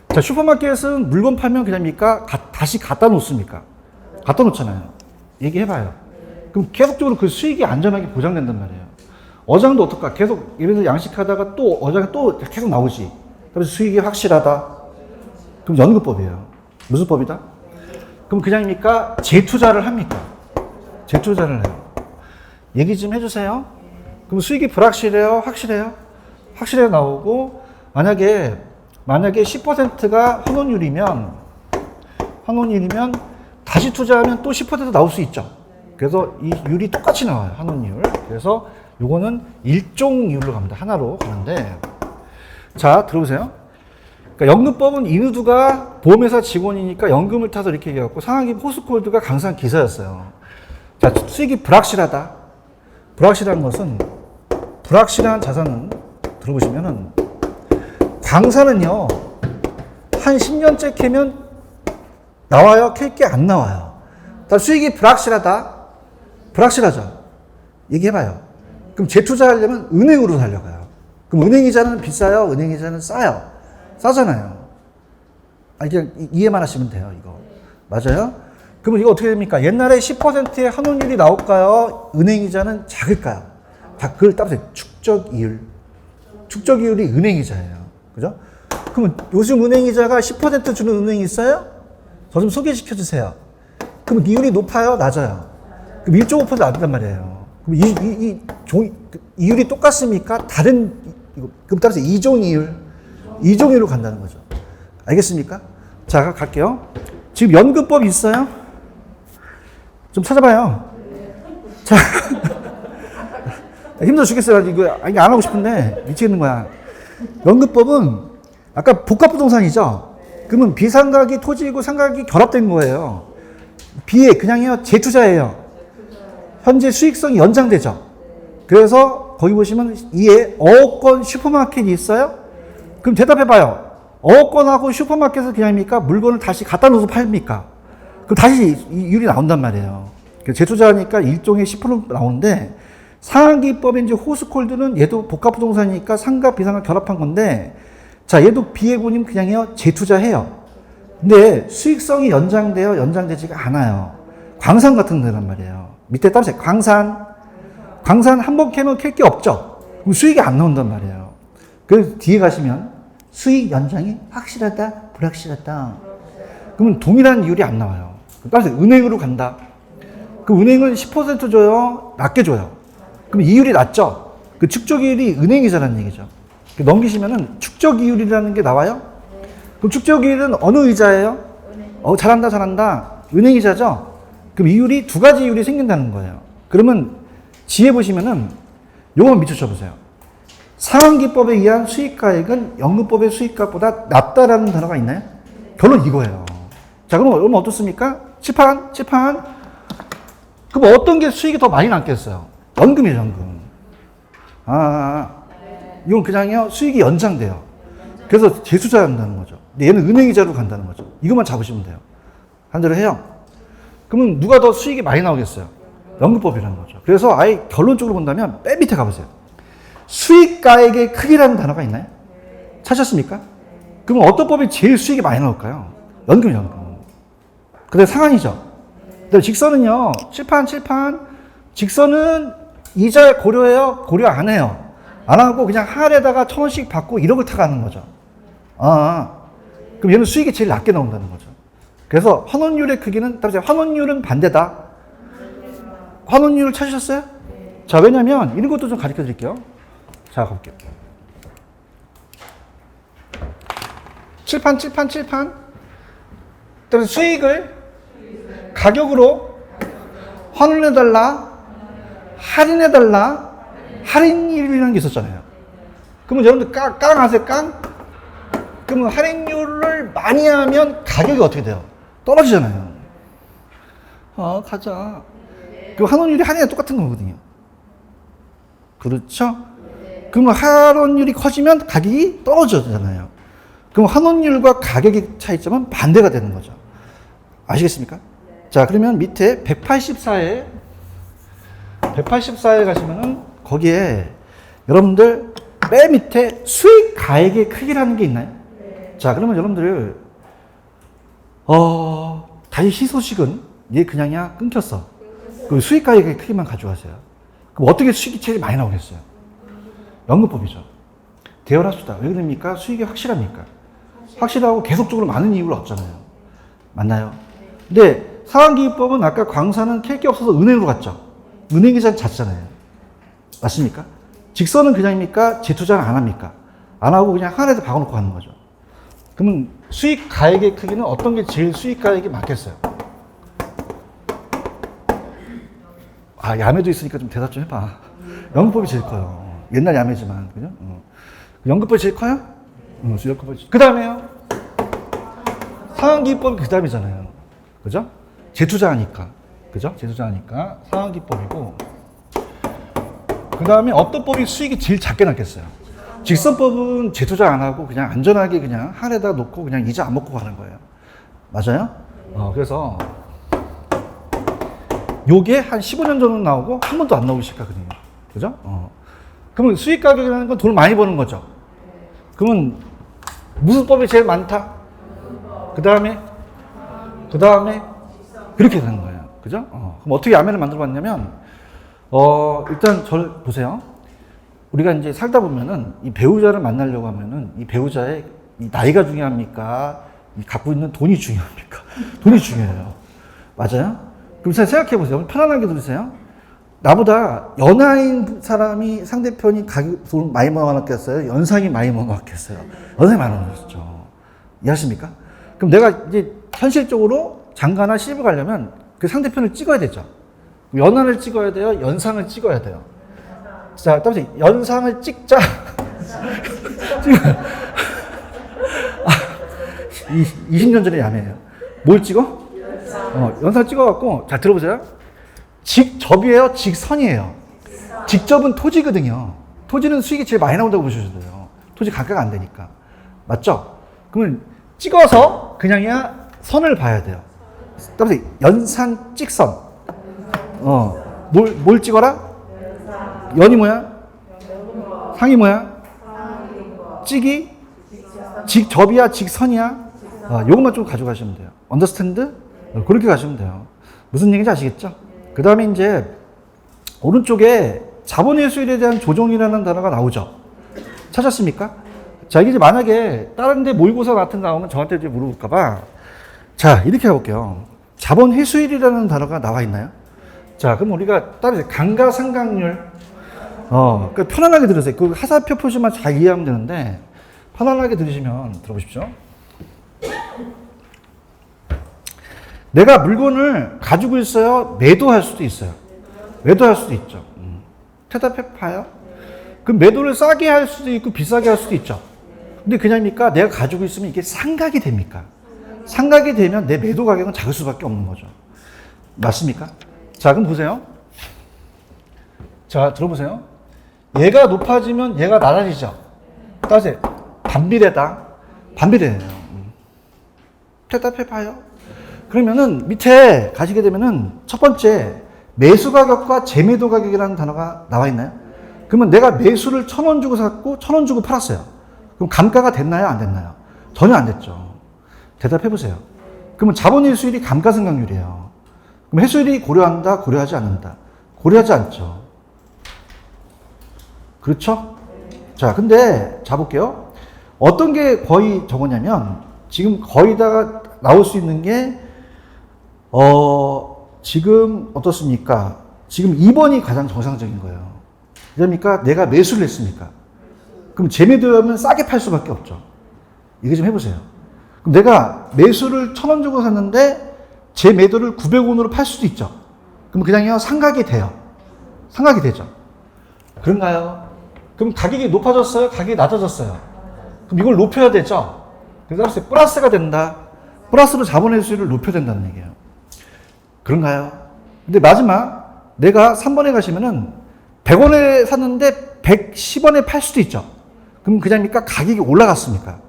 자, 슈퍼마켓은 물건 팔면 그냥입니까? 다시 갖다 놓습니까? 갖다 놓잖아요. 얘기해봐요. 그럼 계속적으로 그 수익이 안전하게 보장된단 말이에요. 어장도 어떨까? 계속, 예를 들어 양식하다가 또 어장이 또 계속 나오지. 그래서 수익이 확실하다. 그럼 연금법이에요. 무슨 법이다? 그럼 그냥입니까? 재투자를 합니까? 재투자를 해요. 얘기 좀 해주세요. 그럼 수익이 불확실해요? 확실해요? 확실해 나오고, 만약에 10%가 환원율이면 다시 투자하면 또 10% 나올 수 있죠. 그래서 이 율이 똑같이 나와요. 환원율. 그래서 요거는 일종율로 갑니다. 하나로 가는데, 자, 들어보세요. 그러니까 연금법은 이누두가 보험회사 직원이니까 연금을 타서 이렇게 얘기해갖고 상하기 호스콜드가 강상 기사였어요. 자, 수익이 불확실하다. 불확실한 것은, 불확실한 자산은 들어보시면은 광산은요 한 10년째 캐면 나와요? 캘 게 안 나와요. 수익이 불확실하다. 불확실하죠. 얘기해봐요. 그럼 재투자하려면 은행으로 달려가요. 그럼 은행이자는 비싸요? 은행이자는 싸요? 싸잖아요. 그냥 이해만 하시면 돼요. 이거 맞아요? 그러면 이거 어떻게 됩니까? 옛날에 10%의 환원율이 나올까요? 은행이자는 작을까요? 그걸 따라서 축적이율. 축적이율이 은행이자예요. 그죠? 그러면 요즘 은행이자가 10% 주는 은행이 있어요? 저 좀 소개시켜 주세요. 그럼 이율이 높아요? 낮아요? 그럼 1.5% 낮단 말이에요. 그럼 이율이 똑같습니까? 그럼 따라서 이종이율로 간다는 거죠. 알겠습니까? 자, 갈게요. 지금 연금법 있어요? 좀 찾아봐요. 자, 힘들어 죽겠어요. 이거 안 하고 싶은데 미치겠는 거야. 연금법은 아까 복합부동산이죠? 그러면 비상각이 토지이고 상각이 결합된 거예요. 비에 그냥요 재투자예요. 현재 수익성이 연장되죠. 그래서 거기 보시면 이에 어업권 슈퍼마켓이 있어요? 그럼 대답해봐요. 어업권하고 슈퍼마켓은 그냥입니까? 물건을 다시 갖다 놓아서 팔입니까? 그럼 다시 이율이 나온단 말이에요. 재투자하니까 일종의 10% 나오는데 상한기법인 이제 호스콜드는 얘도 복합부동산이니까 상각 비상각 결합한 건데, 자, 얘도 비해보님 그냥요 재투자해요. 근데 수익성이 연장되지가 않아요. 광산 같은 데란 말이에요. 밑에 따라서 광산 한 번 캐면 캘 게 없죠. 그럼 수익이 안 나온단 말이에요. 그래서 뒤에 가시면 수익 연장이 확실하다, 불확실하다. 그러면 동일한 이율이 안 나와요. 따라서 은행으로 간다. 그 은행은 10% 줘요, 낮게 줘요. 그럼 이율이 낮죠? 그 축적이율이 은행이자라는 얘기죠. 넘기시면은 축적이율이라는 게 나와요? 그럼 축적이율은 어느 이자예요? 잘한다. 은행이자죠? 그럼 이율이 두 가지 이율이 생긴다는 거예요. 그러면 지혜 보시면은 요거만 밑에 쳐보세요. 상환기법에 의한 수익가액은 연금법의 수익가보다 낮다라는 단어가 있나요? 결론 이거예요. 자, 그럼 어떻습니까? 칠판. 그럼 어떤 게 수익이 더 많이 남겠어요? 연금이에요, 연금. 이건 그냥요, 수익이 연장돼요. 그래서 재투자한다는 거죠. 근데 얘는 은행이자로 간다는 거죠. 이것만 잡으시면 돼요. 한 대로 해요. 그러면 누가 더 수익이 많이 나오겠어요? 연금법이라는 거죠. 그래서 아예 결론적으로 본다면 맨 밑에 가보세요. 수익가액의 크기라는 단어가 있나요? 찾으셨습니까? 그러면 어떤 법이 제일 수익이 많이 나올까요? 연금. 근데 상한이죠. 근데 직선은요, 칠판. 직선은 이자 고려해요? 고려 안 해요? 안 하고 그냥 한 알에다가 1,000원씩 받고 1억을 타가는 거죠. 그럼 얘는 수익이 제일 낮게 나온다는 거죠. 그래서 환원율의 크기는, 따라서 환원율은 반대다. 환원율을 찾으셨어요? 자, 왜냐면 이런 것도 좀 가르쳐 드릴게요. 자, 가볼게요. 칠판. 그래서 수익을 가격으로 환원해달라, 할인해달라, 할인율이라는 게 있었잖아요. 그러면 여러분들 깡 아세요? 깡? 그러면 할인율을 많이 하면 가격이 어떻게 돼요? 떨어지잖아요. 가자. 그럼 환원율이 할인이 똑같은 거거든요. 그렇죠? 그러면 환원율이 커지면 가격이 떨어지잖아요. 그럼 환원율과 가격의 차이점은 반대가 되는 거죠. 아시겠습니까? 자, 그러면 밑에 184에 가시면은 거기에 여러분들 맨 밑에 수익 가액의 크기라는 게 있나요? 자, 그러면 여러분들 다시 희소식은 얘 그냥이야 끊겼어. 그 수익 가액의 크기만 가져가세요. 그럼 어떻게 수익이 제일 많이 나오겠어요? 연금법이죠. 대열합시다. 왜 그럽니까? 수익이 확실합니까? 확실하고 계속적으로 많은 이익을 얻잖아요. 맞나요? 근데 상환기법은 아까 광산은 캘 게 없어서 은행으로 갔죠. 은행계좌는 잦잖아요. 맞습니까? 직선은 그냥입니까? 재투자는 안 합니까? 안 하고 그냥 하나에서 박아놓고 가는 거죠. 그러면 수익 가액의 크기는 어떤 게 제일 수익 가액이 많겠어요? 아, 야매도 있으니까 좀 대답 좀 해봐. 연금법이 제일 커요. 옛날 야매지만, 그죠? 연금법이 제일 커요? 연금법이. 그 다음에요? 상환기법이 그 다음이잖아요. 그죠? 재투자하니까. 그죠? 재투자하니까 상환기법이고. 그 다음에 어떤 법이 수익이 제일 작게 났겠어요? 직선법은 재투자 안 하고 그냥 안전하게 그냥 한에다 놓고 그냥 이자 안 먹고 가는 거예요. 맞아요? 그래서 요게 한 15년 정도 나오고 한 번도 안 나오기 시작하거든요. 그죠? 그러면 수익 가격이라는 건 돈을 많이 버는 거죠. 그러면 무슨 법이 제일 많다? 그 다음에 그렇게 되는 거예요. 그죠? 그럼 어떻게 야매를 만들어 봤냐면, 일단 저를 보세요. 우리가 이제 살다 보면은 이 배우자를 만나려고 하면은 이 배우자의 이 나이가 중요합니까? 이 갖고 있는 돈이 중요합니까? 돈이 중요해요. 맞아요? 그럼 잘 생각해 보세요. 편안하게 들으세요. 나보다 연하인 사람이 상대편이 돈 많이 모아놨겠어요? 연상이 많이 모아놨겠어요? 연상이 많이 모아놨죠. 이해하십니까? 그럼 내가 이제 현실적으로 장가나 시집을 가려면 그 상대편을 찍어야 되죠. 연하를 찍어야 돼요? 연상을 찍어야 돼요? 자, 따라서 연상을 찍자. 20년 전에 야매예요. 뭘 찍어? 연상 찍어갖고, 자, 들어보세요. 직접이에요? 직선이에요? 직접은 토지거든요. 토지는 수익이 제일 많이 나온다고 보셔야 돼요. 토지 감가가 안 되니까. 맞죠? 그러면 찍어서 그냥이야 선을 봐야 돼요. 따라서 연산 찍선. 뭘 찍어라? 연이 뭐야? 상이 뭐야? 찍이? 직접이야? 직선이야? 요것만 좀 가져가시면 돼요. 언더스탠드? 그렇게 가시면 돼요. 무슨 얘기인지 아시겠죠? 그 다음에 이제 오른쪽에 자본회수율에 대한 조정이라는 단어가 나오죠. 찾았습니까? 자, 이게 이제 만약에 다른 데 모의고사 같은 거 나오면 저한테 이제 물어볼까봐. 자, 이렇게 해볼게요. 자본회수율이라는 단어가 나와 있나요? 자, 그럼 우리가 따로 감가상각률. 그러니까 편안하게 들으세요. 그 하사표 표시만 잘 이해하면 되는데, 편안하게 들으시면 들어보십시오. 내가 물건을 가지고 있어요. 매도할 수도 있어요. 매도할 수도 있죠. 대답해 봐요. 그럼 매도를 싸게 할 수도 있고 비싸게 할 수도 있죠. 근데 그냥입니까? 내가 가지고 있으면 이게 상각이 됩니까? 상각이 되면 내 매도 가격은 작을 수밖에 없는 거죠. 맞습니까? 자, 그럼 보세요. 자, 들어보세요. 얘가 높아지면 얘가 낮아지죠. 따라서 반비례다. 반비례예요. 대답해 봐요. 그러면은 밑에 가시게 되면은 첫 번째 매수 가격과 재매도 가격이라는 단어가 나와 있나요? 그러면 내가 매수를 1,000원 주고 샀고 1,000원 주고 팔았어요. 그럼 감가가 됐나요? 안 됐나요? 전혀 안 됐죠. 대답해 보세요. 그러면 자본회수율이 감가상각률이에요. 그럼 회수율이 고려한다? 고려하지 않는다? 고려하지 않죠. 그렇죠? 자, 근데 자 볼게요. 어떤 게 거의 저거냐면 지금 거의 다 나올 수 있는 게 지금 어떻습니까? 지금 2번이 가장 정상적인 거예요. 그러니까 내가 매수를 했습니까? 그럼 재매도하면 싸게 팔 수밖에 없죠. 이거 좀 해보세요. 그럼 내가 매수를 1,000원 주고 샀는데 재매도를 900원으로 팔 수도 있죠. 그럼 그냥요 상각이 돼요. 상각이 되죠. 그런가요? 그럼 가격이 높아졌어요? 가격이 낮아졌어요? 그럼 이걸 높여야 되죠. 그래서 플러스가 된다. 플러스로 자본회수율을 높여야 된다는 얘기예요. 그런가요? 근데 마지막 내가 3번에 가시면은 100원에 샀는데 110원에 팔 수도 있죠. 그럼 그냥입니까? 가격이 올라갔습니까?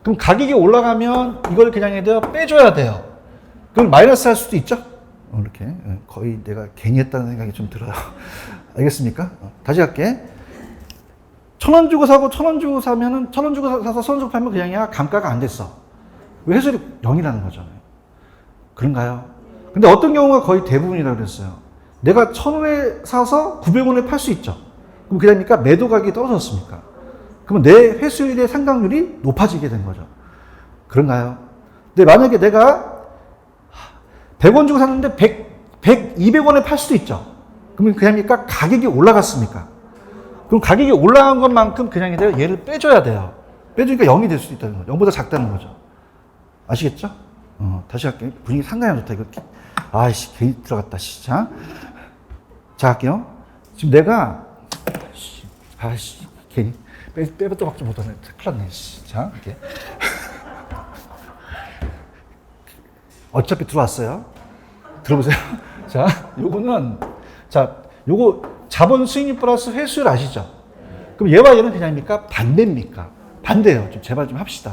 그럼 가격이 올라가면 이걸 그냥 빼줘야 돼요. 그럼 마이너스 할 수도 있죠? 이렇게 거의 내가 괜히 했다는 생각이 좀 들어요. 알겠습니까? 다시 할게. 1,000원 주고 사고 1,000원 주고 사면은 1,000원 주고 사서 1,000원 주고 팔면 그냥이야 감가가 안 됐어. 왜 회수율이 0이라는 거잖아요. 그런가요? 근데 어떤 경우가 거의 대부분이라고 그랬어요. 내가 1,000원에 사서 900원에 팔 수 있죠. 그럼 그러니까 매도 가격이 떨어졌습니까? 그러면 내 회수율의 상각률이 높아지게 된 거죠. 그런가요? 근데 만약에 내가 100원 주고 샀는데 200원에 팔 수도 있죠. 그러면 그냥입니까? 가격이 올라갔습니까? 그럼 가격이 올라간 것만큼 그냥 얘를 빼줘야 돼요. 빼주니까 0이 될 수 있다는 거죠. 0보다 작다는 거죠. 아시겠죠? 다시 할게요. 분위기 상당히 안 좋다. 이거 아이씨 괜히 들어갔다. 자 할게요. 지금 내가 아이씨 괜히 빼도 박지 못하네. 큰일 났네. 자 이렇게 어차피 들어왔어요. 들어보세요. 자 요거는 요거 자본 수익률 플러스 회수율 아시죠? 그럼 얘와 얘는 그냥입니까? 반대입니까? 반대예요. 좀 제발 좀 합시다.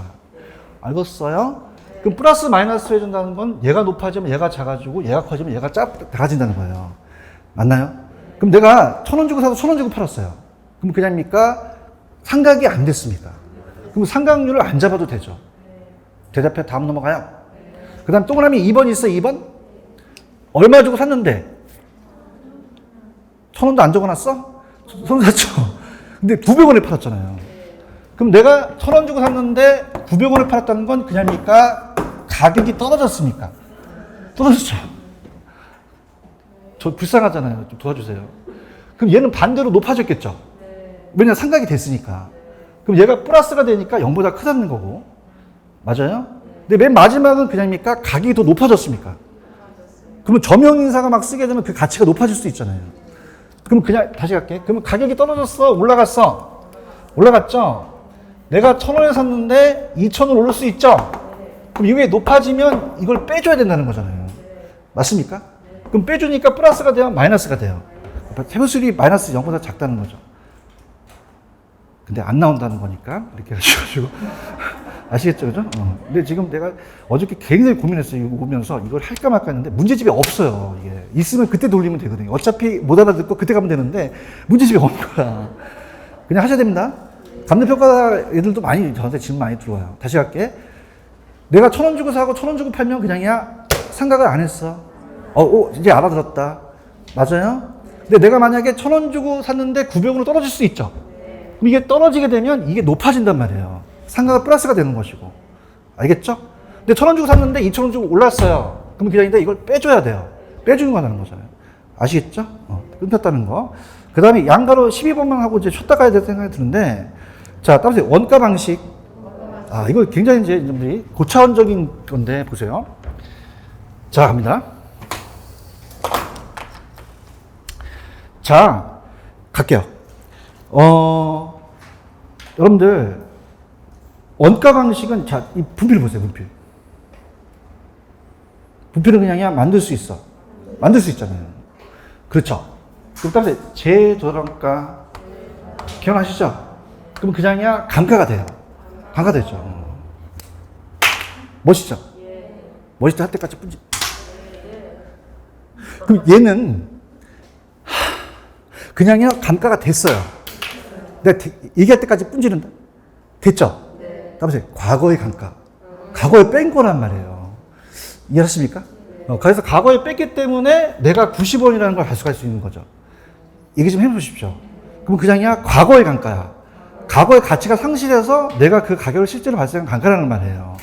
알겠어요? 그럼 플러스 마이너스 해준다는 건 얘가 높아지면 얘가 작아지고 얘가 커지면 얘가 작아진다는 거예요. 맞나요? 그럼 내가 1,000원 주고 사서 1,000원 주고 팔았어요. 그럼 그냥입니까? 상각이 안 됐습니까? 그럼 상각률을 안 잡아도 되죠. 대답해. 다음 넘어가요. 그 다음 동그라미 2번 있어. 2번 얼마 주고 샀는데 1,000원도 안 적어놨어? 손 샀죠. 근데 900원에 팔았잖아요. 그럼 내가 1,000원 주고 샀는데 900원에 팔았다는 건 그냥입니까? 가격이 떨어졌습니까? 떨어졌죠. 저 불쌍하잖아요. 좀 도와주세요. 그럼 얘는 반대로 높아졌겠죠. 왜냐 상각이 됐으니까. 그럼 얘가 플러스가 되니까 0보다 크다는 거고. 맞아요? 근데 맨 마지막은 그냥입니까? 가격이 더 높아졌습니까? 그러면 점용인사가 막 쓰게 되면 그 가치가 높아질 수 있잖아요. 그럼 그냥 다시 갈게. 그러면 가격이 떨어졌어? 올라갔어? 올라갔죠? 내가 1,000원에 샀는데 2,000원 오를 수 있죠? 그럼 이게 높아지면 이걸 빼줘야 된다는 거잖아요. 맞습니까? 그럼 빼주니까 플러스가 돼요? 마이너스가 돼요? 회수율이 마이너스 0보다 작다는 거죠. 근데 안 나온다는 거니까 이렇게 하셔가지고 아시겠죠? 그죠? 근데 지금 내가 어저께 굉장히 고민했어요. 이거 보면서 이걸 할까 말까 했는데 문제집이 없어요. 이게 있으면 그때 돌리면 되거든요. 어차피 못 알아듣고 그때 가면 되는데 문제집이 없는 거야. 그냥 하셔야 됩니다. 감정평가 애들도 많이 저한테 질문 많이 들어와요. 다시 할게. 내가 1,000원 주고 사고 1,000원 주고 팔면 그냥이야 상각을 안 했어. 이제 알아들었다. 맞아요? 근데 내가 만약에 1,000원 주고 샀는데 900원으로 떨어질 수 있죠. 그럼 이게 떨어지게 되면 이게 높아진단 말이에요. 상가가 플러스가 되는 것이고. 알겠죠? 근데 1,000원 주고 샀는데 2,000원 주고 올랐어요. 그럼 그냥 이걸 빼줘야 돼요. 빼주는 거라는 거잖아요. 아시겠죠? 끊겼다는 거. 그 다음에 양가로 12번만 하고 이제 쉬었다 가야 될 생각이 드는데, 자, 따라서 원가 방식. 이거 굉장히 이제 고차원적인 건데, 보세요. 자, 갑니다. 자, 갈게요. 여러분들, 원가 방식은, 자, 이 분필 보세요, 분필. 분필은 그냥 만들 수 있어. 만들 수 있잖아요. 그렇죠. 그럼 따라서 제도량가, 기억나시죠? 그럼 그냥이야 감가가 돼요. 감가 되죠. 멋있죠? 멋있다 할 때까지 뿐지. 그럼 얘는, 그냥이야 감가가 됐어요. 내가 얘기할 때까지 뿐지는다. 됐죠? 따라서 과거의 감가. 과거에 뺀 거란 말이에요. 이해하십니까? 그래서 과거에 뺐기 때문에 내가 90원이라는 걸 발송할 수 있는 거죠. 얘기 좀 해보십시오. 그럼 그냥이야 과거의 감가야. 과거의 가치가 상실해서 내가 그 가격을 실제로 발생한 감가라는 말이에요.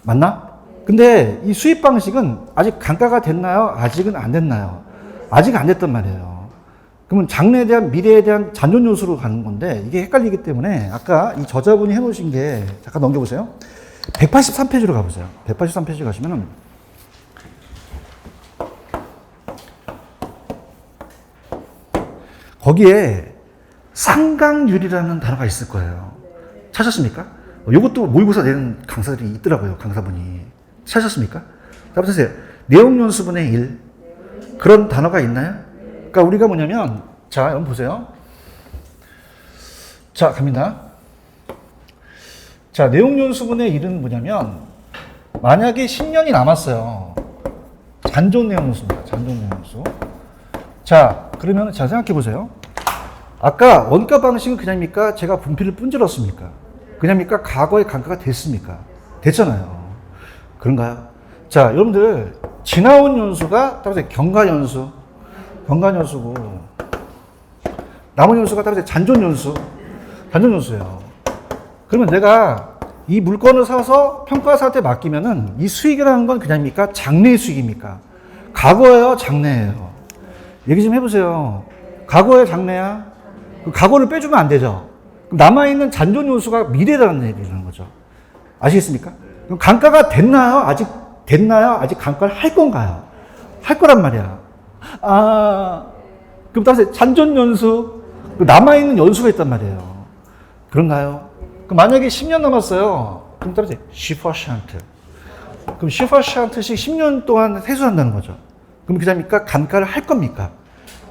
맞나? 근데 이 수입 방식은 아직 감가가 됐나요? 아직은 안 됐나요? 아직 안 됐단 말이에요. 그러면 장래에 대한 미래에 대한 잔존 요소로 가는 건데 이게 헷갈리기 때문에 아까 이 저자분이 해놓으신 게 잠깐 넘겨보세요. 183페이지로 가보세요. 183페이지 가시면은 거기에 상각률이라는 단어가 있을 거예요. 찾았습니까? 이것도 모의고사 내는 강사들이 있더라고요. 강사분이. 찾았습니까? 답 주세요. 내용연수분의 1. 그런 단어가 있나요? 그러니까 우리가 뭐냐면, 자, 여러분 보세요. 자, 갑니다. 자, 내용연수분의 1은 뭐냐면, 만약에 10년이 남았어요. 잔존 내용연수입니다. 잔존 내용연수. 자, 그러면 잘 생각해 보세요. 아까 원가 방식은 그냥입니까? 제가 분필을 분질렀습니까? 그냥입니까? 과거의 감가가 됐습니까? 됐잖아요. 그런가요? 자, 여러분들 지나온 연수가 따라서 경과연수, 경과연수고 남은 연수가 따라서 잔존연수, 잔존연수예요. 그러면 내가 이 물건을 사서 평가사한테 맡기면은 이 수익이라는 건 그냥입니까? 장래 수익입니까? 과거예요? 장래예요? 얘기 좀 해보세요. 과거의 장래야? 그 과거를 빼주면 안 되죠. 그럼 남아있는 잔존 요소가 미래라는 얘기라는 거죠. 아시겠습니까? 그럼 강가가 됐나요? 아직 됐나요? 아직 강가를 할 건가요? 할 거란 말이야. 아, 그럼 따라서 잔존 연수, 남아있는 연수가 있단 말이에요. 그런가요? 그럼 만약에 10년 남았어요. 그럼 따라서 슈퍼샨트. 그럼 슈퍼샨트씩 10년 동안 회수한다는 거죠. 그럼 그 다음입니까? 감가를 할 겁니까?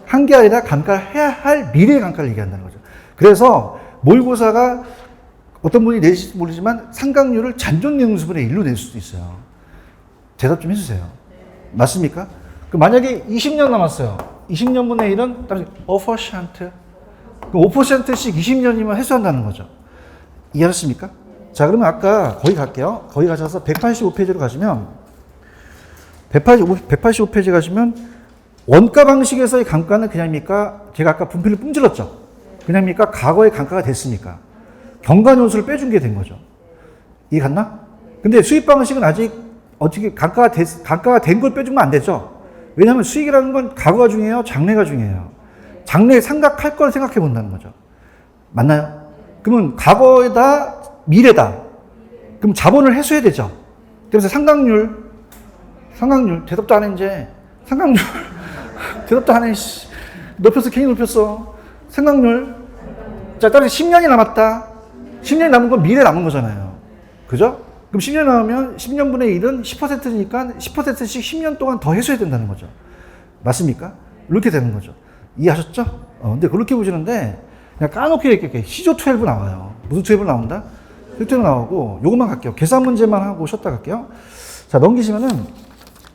한 게 아니라 감가를 해야 할 미래의 감가를 얘기한다는 거죠. 그래서 모의고사가 어떤 분이 내실지 모르지만 상각률을 잔존연수분의 1로 낼 수도 있어요. 대답 좀 해주세요. 맞습니까? 그럼 만약에 20년 남았어요. 20년분의 1은 따라서 5%. 그럼 5%씩 20년이면 회수한다는 거죠. 이해하셨습니까? 자, 그러면 아까 거기 갈게요. 거기 가셔서 185페이지로 가시면 185페이지 가시면 원가 방식에서의 감가는 그냥입니까? 제가 아까 분필을 뿜질렀죠. 그냥입니까? 과거의 감가가 됐으니까. 경관 요소를 빼준 게 된 거죠. 이해 갔나? 근데 수익 방식은 아직 어떻게 감가가 된 걸 빼주면 안 되죠. 왜냐하면 수익이라는 건 과거가 중요해요? 장래가 중요해요? 장래에 생각할 걸 생각해 본다는 거죠. 맞나요? 그러면 과거에다 미래다. 그럼 자본을 해소해야 되죠. 그래서 상각률 대답도 안 해 이제. 상각률 대답도 안 해. 높였어 괜히 높였어. 상각률. 자, 따라서 10년이 남았다. 10년이 남은 건 미래 남은 거잖아요. 그죠? 그럼 10년 남으면 10년분의 1은 10%니까 10%씩 10년 동안 더 해소해야 된다는 거죠. 맞습니까? 이렇게 되는 거죠. 이해하셨죠? 근데 그렇게 보시는데 그냥 까놓고 이렇게 시조 12 나와요. 무슨 12 나온다? 12 나오고 요것만 갈게요. 계산 문제만 하고 쉬었다 갈게요. 자, 넘기시면은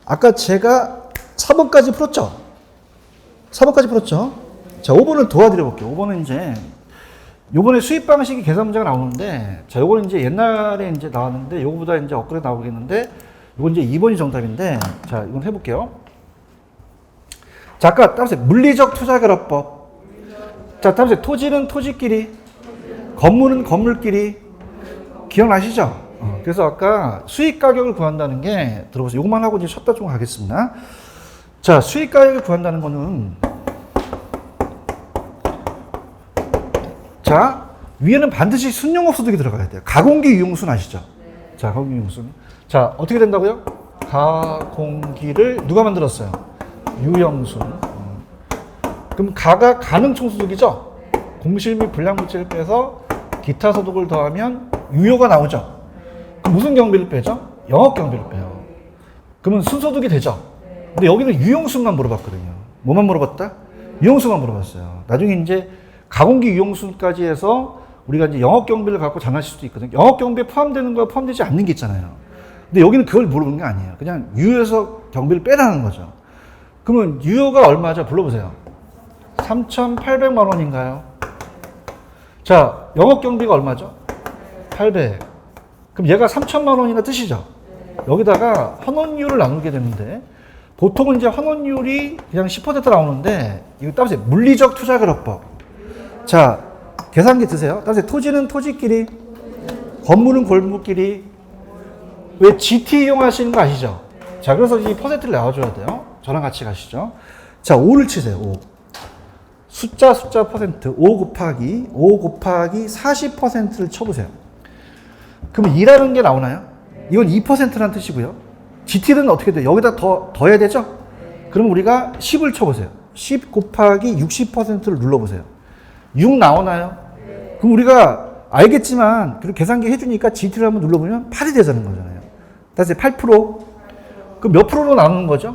아까 제가 4번까지 풀었죠? 4번까지 풀었죠? 자, 5번을 도와드려 볼게요. 5번은 이제 요번에 수입 방식이 계산 문제가 나오는데, 자, 요거는 이제 옛날에 이제 나왔는데, 요거보다 이제 업그레이드 나오겠는데, 요건 이제 2번이 정답인데, 자, 이건 해볼게요. 자, 아까 따라서 물리적 투자결합법. 자, 따라서 토지는 토지끼리, 건물은 건물끼리. 기억나시죠? 그래서 아까 수익 가격을 구한다는 게, 들어보세요. 요것만 하고 이제 쉬었다 좀 가겠습니다. 자, 수익 가격을 구한다는 거는, 자, 위에는 반드시 순용업소득이 들어가야 돼요. 가공기 유용순 아시죠? 자, 가공기 유용순. 자, 어떻게 된다고요? 가공기를 누가 만들었어요? 유용순. 그럼 가가 가능총소득이죠? 공실 및 불량물질을 빼서 기타 소득을 더하면 유효가 나오죠? 그럼 무슨 경비를 빼죠? 영업 경비를 빼요. 그러면 순소득이 되죠? 근데 여기는 유용순만 물어봤거든요. 뭐만 물어봤다? 유용순만 물어봤어요. 나중에 이제 가공기 유용순까지 해서 우리가 이제 영업 경비를 갖고 장난칠 수도 있거든요. 영업 경비에 포함되는 거와 포함되지 않는 게 있잖아요. 근데 여기는 그걸 물어보는 게 아니에요. 그냥 유효에서 경비를 빼라는 거죠. 그러면 유효가 얼마죠? 불러보세요. 3,800만 원인가요? 자, 영업 경비가 얼마죠? 800. 그럼 얘가 3,000만 원이나 뜻이죠. 여기다가 환원율을 나누게 되는데 보통은 이제 환원율이 그냥 10% 나오는데 이거 따라서 물리적 투자결합법. 자, 계산기 드세요. 따라서 토지는 토지끼리, 건물은 건물끼리. 왜 GT 이용하시는 거 아시죠? 자, 그래서 이 퍼센트를 나와줘야 돼요. 저랑 같이 가시죠. 자, 5를 치세요. 5. 숫자 퍼센트. 5 곱하기 40%를 쳐보세요. 그러면 2라는 게 나오나요? 이건 2%라는 뜻이고요. GT는 어떻게 돼요? 여기다 더해야 되죠? 그럼 우리가 10을 쳐보세요. 10 곱하기 60%를 눌러보세요. 6 나오나요? 그럼 우리가 알겠지만, 그리고 계산기 해주니까 GT를 한번 눌러보면 8이 되자는 거잖아요. 다시 8%. 그럼 몇 프로로 나누는 거죠?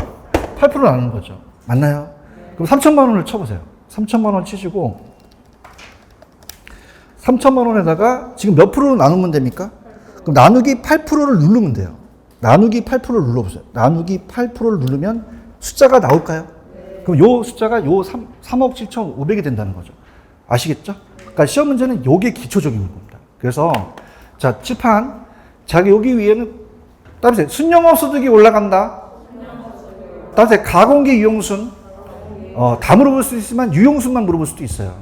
8% 나누는 거죠. 맞나요? 그럼 3천만 원을 쳐보세요. 3천만 원 치시고, 3천만 원에다가 지금 몇 프로로 나누면 됩니까? 그럼 나누기 8%를 누르면 돼요. 나누기 8%를 눌러보세요. 나누기 8%를 누르면 숫자가 나올까요? 그럼 요 숫자가 요 3억 7,500이 된다는 거죠. 아시겠죠? 그러니까 시험 문제는 요게 기초적인 겁니다. 그래서 자, 칠판. 자, 여기 위에는 따라서 순영업 소득이 올라간다. 따라서 가공기 유용순. 다 물어볼 수 있지만 유용순만 물어볼 수도 있어요.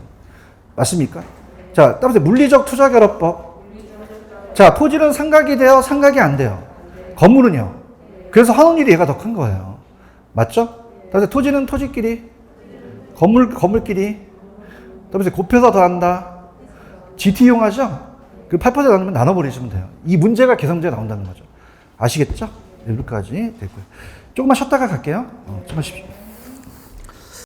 맞습니까? 자, 따라서 물리적 투자결합법. 자, 토지는 상각이 돼요? 상각이 안 돼요? 건물은요? 그래서 환원율이 얘가 더 큰 거예요. 맞죠? 따라서 토지는 토지끼리, 건물끼리. 그다음에 곱해서 더한다. GT 이용하죠? 그 8% 나누면 나눠버리시면 돼요. 이 문제가 계산 문제가 나온다는 거죠. 아시겠죠? 여기까지 됐고요. 조금만 쉬었다가 갈게요. 조금만 쉬십시오.